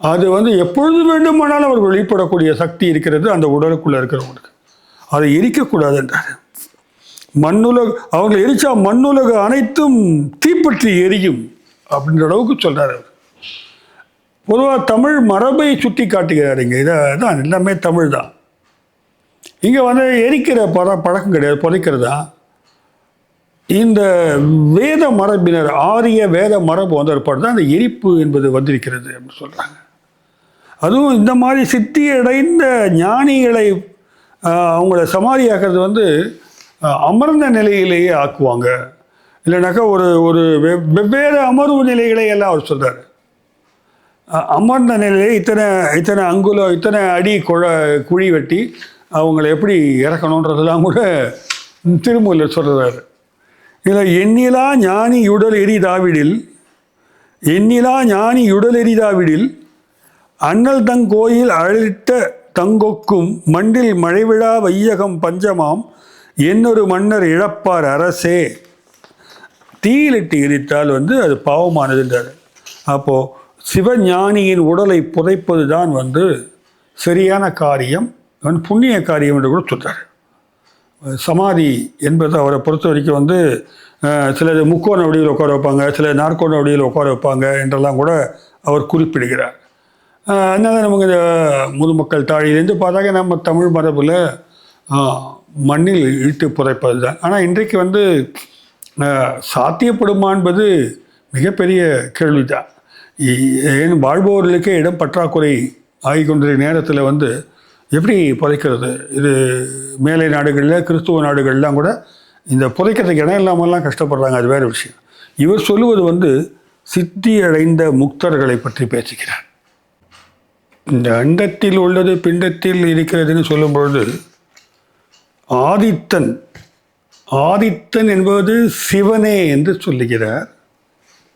Speaker 1: அது எப்பொழுது வேண்டுமானாலும் அவர் வெளிப்படக்கூடிய சக்தி இருக்கிறது அந்த உடலுக்குள்ளே இருக்கிறவங்களுக்கு. அதை எரிக்கக்கூடாது என்றார். அவங்களை எரிச்சா மண்ணுலக அனைத்தும் தீப்பற்றி எரியும் அப்படின்ற அளவுக்கு சொல்கிறார் அவர். பொதுவாக தமிழ் மரபை சுட்டி காட்டுகிறாருங்க. இதான் எல்லாமே தமிழ் தான். இங்கே எரிக்கிற பழக்கம் கிடையாது, புதைக்கிறதா. இந்த வேத மரபினர், ஆரிய வேத மரபு வந்தற்பாடு தான் அந்த எரிப்பு என்பது வந்திருக்கிறது அப்படின்னு சொல்கிறாங்க. அதுவும் இந்த மாதிரி சித்தி அடைந்த ஞானிகளை அவங்கள சமாதியாக்குறது அமர்ந்த நிலையிலேயே ஆக்குவாங்க. இல்லைனாக்கா ஒரு வெவ்வேறு அமர்வு நிலைகளை எல்லாம் அவர் சொல்கிறார். அமர்ந்த நிலையிலே இத்தனை அங்குலம், இத்தனை அடி குழி வெட்டி அவங்கள எப்படி இறக்கணுன்றதெல்லாம் கூட திருமூலர் சொல்கிறாரு. இதில் எண்ணிலா ஞானி யுடல் எரிதாவிடில் அண்ணல் தங்கோயில் அழிட்ட தங்கொக்கும் மண்டில் மழைவிழா வையகம் பஞ்சமாம் என்னொரு மன்னர் இழப்பார் அரசே. தீயிலிட்டு எரித்தால் அது பாவமானதுன்றார். அப்போது சிவஞானியின் உடலை புதைப்பது தான் சரியான காரியம், புண்ணிய காரியம் என்று கூட சொல்கிறார். சமாதி என்பது அவரை பொறுத்த வரைக்கும் சிலது முக்கோண வடிவில் உட்கார வைப்பாங்க, சில நாற்கோண வடிவில் உட்கார வைப்பாங்க என்றெல்லாம் கூட அவர் குறிப்பிடுகிறார். அதனால் நமக்கு இந்த முதுமக்கள் தாழியிலேருந்து பார்த்தாக்க நம்ம தமிழ் மரபில் மண்ணில் இழுத்து புதைப்பது தான். ஆனால் இன்றைக்கு சாத்தியப்படுமா என்பது மிகப்பெரிய கேள்விதான். ஏன் வாழ்பவர்களுக்கே இடம் பற்றாக்குறை ஆகிக்கொண்டிருக்கிற நேரத்தில் எப்படி புதைக்கிறது? இது மேலை நாடுகளில், கிறிஸ்துவ நாடுகள்லாம் கூட இந்த புதைக்கிறதுக்கு இடம் இல்லாமல்லாம் கஷ்டப்படுறாங்க. அது வேறு விஷயம். இவர் சொல்லுவது சித்தி அடைந்த முக்தர்களை பற்றி பேசுகிறார். இந்த அண்டத்தில் உள்ளது பிண்டத்தில் இருக்கிறதுன்னு சொல்லும் பொழுது ஆதித்தன் என்பது சிவனே என்று சொல்லுகிறார்.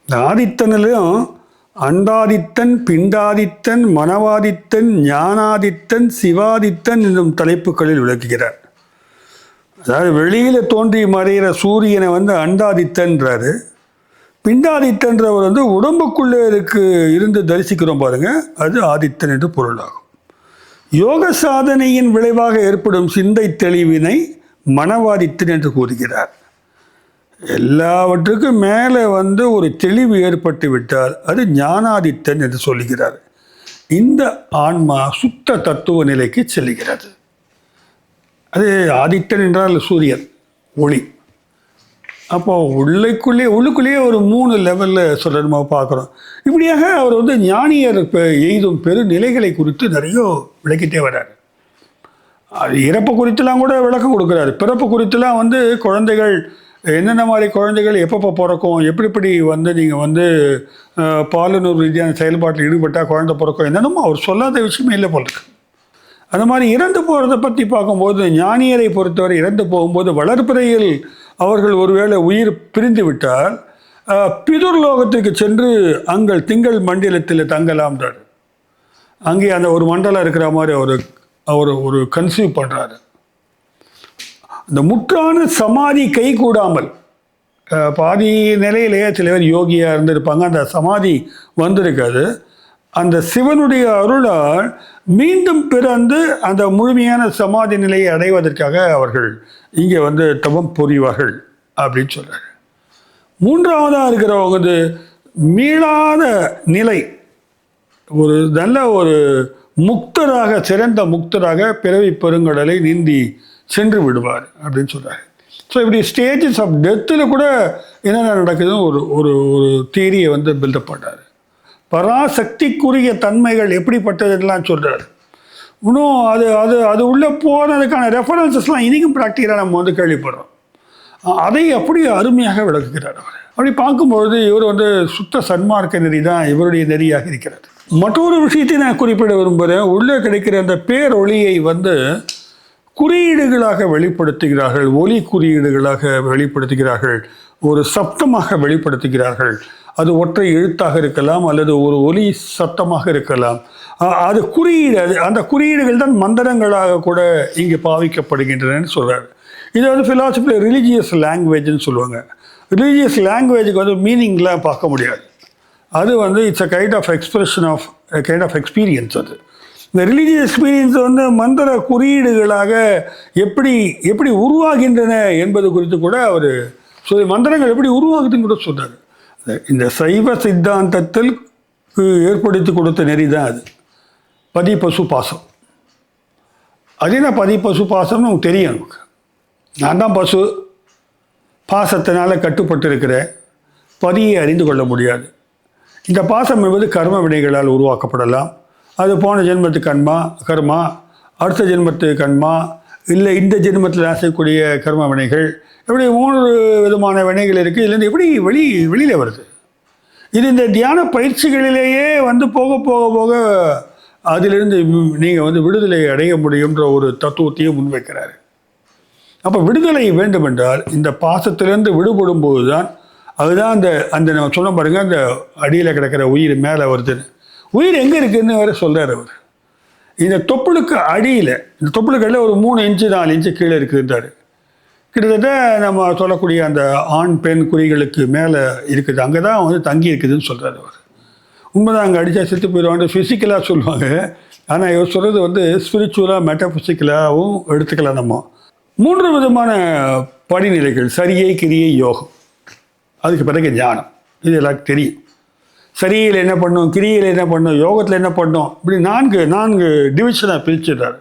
Speaker 1: இந்த ஆதித்தனிலும் அண்டாதித்தன், பிண்டாதித்தன், மனவாதித்தன், ஞானாதித்தன், சிவாதித்தன் என்னும் தலைப்புகளில் விளக்குகிறார். அதாவது வெளியில் தோன்றி மறைகிற சூரியனை அண்டாதித்தன்றாரு. பிண்டாதித்தன்றவர் உடம்புக்குள்ளே இருந்து தரிசிக்கிறோம் பாருங்க, அது ஆதித்தன் என்று பொருளாகும். யோக சாதனையின் விளைவாக ஏற்படும் சிந்தை தெளிவினை மனவாதித்தன் என்று கூறுகிறார். எல்லாவற்றுக்கும் மேலே ஒரு தெளிவு ஏற்பட்டு விட்டால் அது ஞானாதித்தன் என்று சொல்லுகிறார். இந்த ஆன்மா சுத்த தத்துவ நிலைக்கு செல்கிறது. அது ஆதித்தன் என்றால் சூரியன், ஒளி. அப்போ உள்ளுக்குள்ளேயே ஒரு 3 லெவலில் சொல்கிற நம்ம பார்க்குறோம். இப்படியாக அவர் வந்து ஞானியர் எய்தும் பெரு நிலைகளை குறித்து நிறைய விளக்கிட்டே வர்றார். அது இறப்பு குறித்துலாம் கூட விளக்கம் கொடுக்குறாரு. பிறப்பு குறித்துலாம் வந்து குழந்தைகள் என்னென்ன மாதிரி குழந்தைகள் எப்பப்போ பிறக்கும், எப்படி வந்து நீங்கள் வந்து பாலுணர்வு ரீதியான செயல்பாட்டில் ஈடுபட்டால் குழந்தை பிறக்கும், என்னென்னமோ அவர் சொல்லாத விஷயமே இல்லை போல இருக்கு. அந்த மாதிரி இறந்து போகிறத பற்றி பார்க்கும்போது ஞானியரை பொறுத்தவரை இறந்து போகும்போது வளர்பிறையில் அவர்கள் ஒருவேளை உயிர் பிரிந்து விட்டால் பிதுர்லோகத்துக்கு சென்று அங்கள் திங்கள் மண்டலத்தில் தங்கலாம்ன்றார். அங்கே அந்த ஒரு மண்டலம் இருக்கிற மாதிரி அவர் ஒரு கன்சீவ் பண்ணுறாரு. அந்த முற்றான சமாதி கை கூடாமல் பாதி நிலையிலேயே சில பேர் யோகியாக இருந்திருப்பாங்க, அந்த சமாதி வந்திருக்காது. அந்த சிவனுடைய அருளால் மீண்டும் பிறந்து அந்த முழுமையான சமாதி நிலையை அடைவதற்காக அவர்கள் இங்கே வந்து தவம் புரிவார்கள் அப்படின்னு சொல்கிறார். மூன்றாவதாக இருக்கிறவங்க வந்து மீளாத நிலை, ஒரு நல்ல ஒரு முக்தராக, சிறந்த முக்தராக பிறவி பெருங்கடலை நீந்தி சென்று விடுவார் அப்படின்னு சொல்கிறார். ஸோ இப்படி ஸ்டேஜஸ் ஆஃப் டெத்தில் கூட என்னென்ன நடக்குதுன்னு ஒரு ஒரு ஒரு தியரியை வந்து பில்டப் பண்ணார். பராசக்திக்குரிய தன்மைகள் எப்படிப்பட்டதுலாம் சொல்கிறார். இன்னும் அது அது அது உள்ளே போனதுக்கான ரெஃபரன்சஸ்லாம் இன்றைக்கும் ப்ராக்டிக்கலாக நம்ம வந்து கேள்விப்படுறோம். அதை அப்படி அருமையாக விளக்குகிறார் அவர். அப்படி பார்க்கும்பொழுது இவர் வந்து சுத்த சன்மார்க்க நெறி தான் இவருடைய நெறியாக இருக்கிறார். மற்றொரு விஷயத்தை நான் குறிப்பிட விரும்புகிறேன். உள்ளே கிடைக்கிற அந்த பேரொளியை வந்து குறியீடுகளாக வெளிப்படுத்துகிறார்கள், ஒலி குறியீடுகளாக வெளிப்படுத்துகிறார்கள், ஒரு சப்தமாக வெளிப்படுத்துகிறார்கள். அது ஒற்றை எழுத்தாக இருக்கலாம் அல்லது ஒரு ஒலி சத்தமாக இருக்கலாம். அது குறியீடு, அந்த குறியீடுகள் தான் மந்திரங்களாக கூட இங்கே பாவிக்கப்படுகின்றன சொல்கிறார். இது வந்து ஃபிலாசபியில் ரிலீஜியஸ் லாங்குவேஜ்னு சொல்லுவாங்க. ரிலீஜியஸ் லாங்குவேஜுக்கு வந்து மீனிங்லாம் பார்க்க முடியாது. அது வந்து it's a kind of expression of kind of experience. அது இந்த ரிலீஜியஸ் எக்ஸ்பீரியன்ஸ் வந்து மந்திர குறியீடுகளாக எப்படி உருவாகின்றன என்பது குறித்து கூட அவர் சொல்லி, மந்திரங்கள் எப்படி உருவாகுதுன்னு கூட சொல்கிறார். இந்த சைவ சித்தாந்தத்தில் ஏற்படுத்தி கொடுத்த நெறி தான் அது. பதி பசு பாசம். அது என்ன பதி பசு பாசம்னு நமக்கு தெரியும். நமக்கு நான் தான் பசு, பாசத்தினால கட்டுப்பட்டு இருக்கிறேன், பதியை அறிந்து கொள்ள முடியாது. இந்த பாசம் என்பது கர்ம வினைகளால் உருவாக்கப்படலாம். அது போன ஜென்மத்து கர்மா, அடுத்த ஜென்மத்து கர்மா, இல்லை இந்த ஜென்மத்தில் ஆசைக்கூடிய கர்ம வினைகள், இப்படி 3 விதமான வினைகள் இருக்குது. இதுலேருந்து எப்படி வெளியில் வருது? இது இந்த தியான பயிற்சிகளிலேயே வந்து போக போக போக அதிலிருந்து நீங்கள் வந்து விடுதலை அடைய முடியுன்ற ஒரு தத்துவத்தையும் முன்வைக்கிறாரு. அப்போ விடுதலை வேண்டுமென்றால் இந்த பாசத்திலேருந்து விடுபடும் போது தான், அதுதான் அந்த நம்ம சொன்ன பாருங்கள், அந்த அடியில் கிடக்கிற உயிர் மேலே வருதுன்னு. உயிர் எங்கே இருக்குதுன்னு வேறு சொல்கிறார் அவர். இந்த தொப்புளுக்கு அடியில், இந்த தொப்புளுக்கு அடியில் ஒரு 3 இன்ச்சு 4 இன்ச்சு கீழே இருக்குதுன்றார். கிட்டத்தட்ட நம்ம சொல்லக்கூடிய அந்த ஆண் பெண் குறிகளுக்கு மேலே இருக்குது, அங்கே தான் வந்து தங்கி இருக்குதுன்னு சொல்கிறார் அவர். உண்மைதான், அங்கே அடித்தா செத்து போயிடுவாங்க ஃபிசிக்கலாக சொல்லுவாங்க. ஆனால் இவர் சொல்கிறது வந்து ஸ்பிரிச்சுவலாக மெட்டாஃபிசிக்கலாகவும் எடுத்துக்கலாம். நம்ம 3 விதமான படிநிலைகள்: சரியை, கிரியை, யோகம். அதுக்கு பிறகு ஞானம். இது எல்லாருக்கும் தெரியும். சரியில் என்ன பண்ணும், கிரியில் என்ன பண்ணும், யோகத்தில் என்ன பண்ணும், இப்படி 4 டிவிஷனாக பிரிச்சுடுறாரு.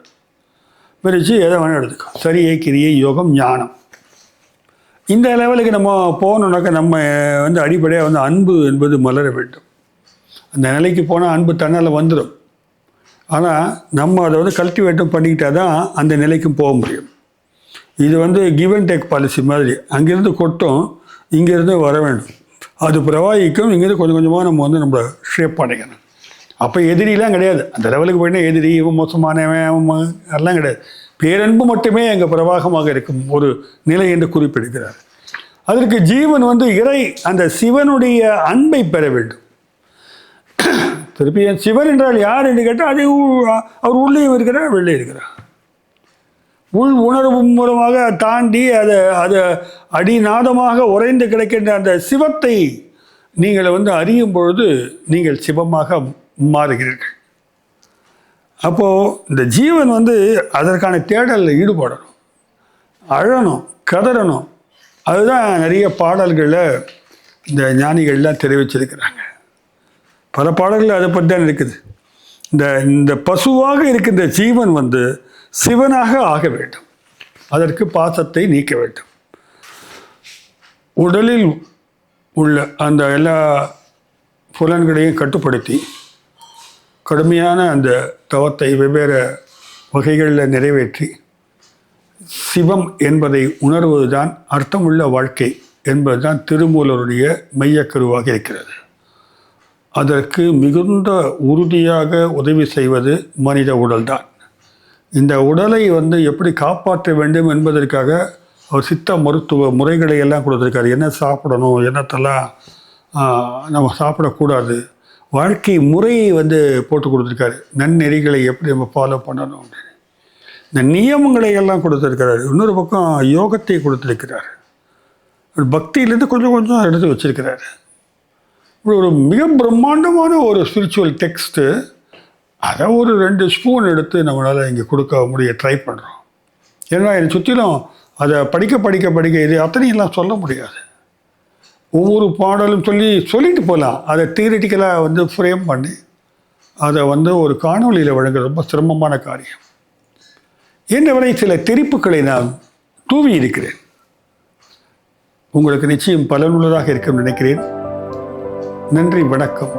Speaker 1: பிரித்து எதை வேணால் எடுத்துக்கோ. சரியை, கிரியை, யோகம், ஞானம். இந்த லெவலுக்கு நம்ம போகணுன்னாக்கா நம்ம வந்து அடிப்படையாக வந்து அன்பு என்பது மலர வேண்டும். அந்த நிலைக்கு போனால் அன்பு தன்னால் வந்துடும். ஆனால் நம்ம அதை வந்து கல்டிவேட்டும் பண்ணிக்கிட்டால் தான் அந்த நிலைக்கும் போக முடியும். இது வந்து கிவ் அண்ட் டேக் பாலிசி மாதிரி. அங்கேருந்து கொட்டும், இங்கேருந்து வர வேண்டும். அது பிரவாகிக்கும். இங்கேருந்து கொஞ்சம் கொஞ்சமாக நம்ம வந்து நம்மளை ஷேப் பண்ணிக்கணும். அப்போ எதிரிலாம் கிடையாது. அந்த லெவலுக்கு போயிட்டா எதிரி, இவன் மோசமானவன் அதெல்லாம் கிடையாது. பேரன்பு மட்டுமே அங்கே பிரவாகமாக இருக்கும் ஒரு நிலை என்று குறிப்பிடுகிறார். அதற்கு ஜீவன் வந்து அந்த சிவனுடைய அன்பை பெற வேண்டும். திருப்பி சிவன் என்றால் யார் என்று கேட்டால், அது அவர் உள்ளேயும் இருக்கிறார், வெளியே இருக்கிறார். உள் உணர்வு மூலமாக தாண்டி அதை அடிநாதமாக உறைந்து கிடக்கின்ற அந்த சிவத்தை நீங்கள் வந்து அறியும் பொழுது நீங்கள் சிவமாக மாறுகிறீர்கள். அப்போது இந்த ஜீவன் வந்து அதற்கான தேடலில் ஈடுபடணும், அழணும், கதறணும். அதுதான் நிறைய பாடல்களில் இந்த ஞானிகள்லாம் தெரிவிச்சிருக்கிறாங்க. பல பாடல்கள் அதை பற்றி தான் இருக்குது. இந்த பசுவாக இருக்கின்ற ஜீவன் வந்து சிவனாக ஆக வேண்டும். அதற்கு பாசத்தை நீக்க வேண்டும். உடலில் உள்ள அந்த எல்லா புலன்களையும் கட்டுப்படுத்தி கடுமையான அந்த தவத்தை வெவ்வேறு வகைகளில் நிறைவேற்றி சிவம் என்பதை உணர்வதுதான் அர்த்தமுள்ள வாழ்க்கை என்பதுதான் திருமூலருடைய மையக்கருவாக இருக்கிறது. அதற்கு மிகுந்த உறுதியாக உதவி செய்வது மனித உடல்தான். இந்த உடலை எப்படி காப்பாற்ற வேண்டும் என்பதற்காக அவர் சித்த மருத்துவ முறைகளை எல்லாம் கொடுத்துருக்காரு. என்ன சாப்பிடணும், என்னத்தெல்லாம் நம்ம சாப்பிடக்கூடாது, வாழ்க்கை முறையை போட்டு கொடுத்துருக்காரு. நன்னெறிகளை எப்படி நம்ம ஃபாலோ பண்ணணும், இந்த நியமங்களை எல்லாம் கொடுத்துருக்கிறார். இன்னொரு பக்கம் யோகத்தை கொடுத்துருக்கிறார். பக்தியிலேருந்து கொஞ்சம் கொஞ்சம் எடுத்து வச்சிருக்கிறார். ஒரு மிக பிரம்மாண்டமான ஒரு ஸ்பிரிச்சுவல் டெக்ஸ்ட்டு. அதை ஒரு 2 ஸ்பூன் எடுத்து நம்மளால் இங்கே கொடுக்க முடிய ட்ரை பண்ணுறோம். ஏன்னா என்னை சுற்றிலும் அதை படிக்க இது அத்தனையெல்லாம் சொல்ல முடியாது. ஒவ்வொரு பாடலும் சொல்லிட்டு போகலாம். அதை தியரிட்டிக்கலாக ஃப்ரேம் பண்ணி அதை ஒரு காணொலியில் வழங்க ரொம்ப சிரமமான காரியம். என்னவரை சில திரிப்புகளை நான் தூவி இருக்கிறேன். உங்களுக்கு நிச்சயம் பலனுள்ளதாக இருக்கும் நினைக்கிறேன். நன்றி, வணக்கம்.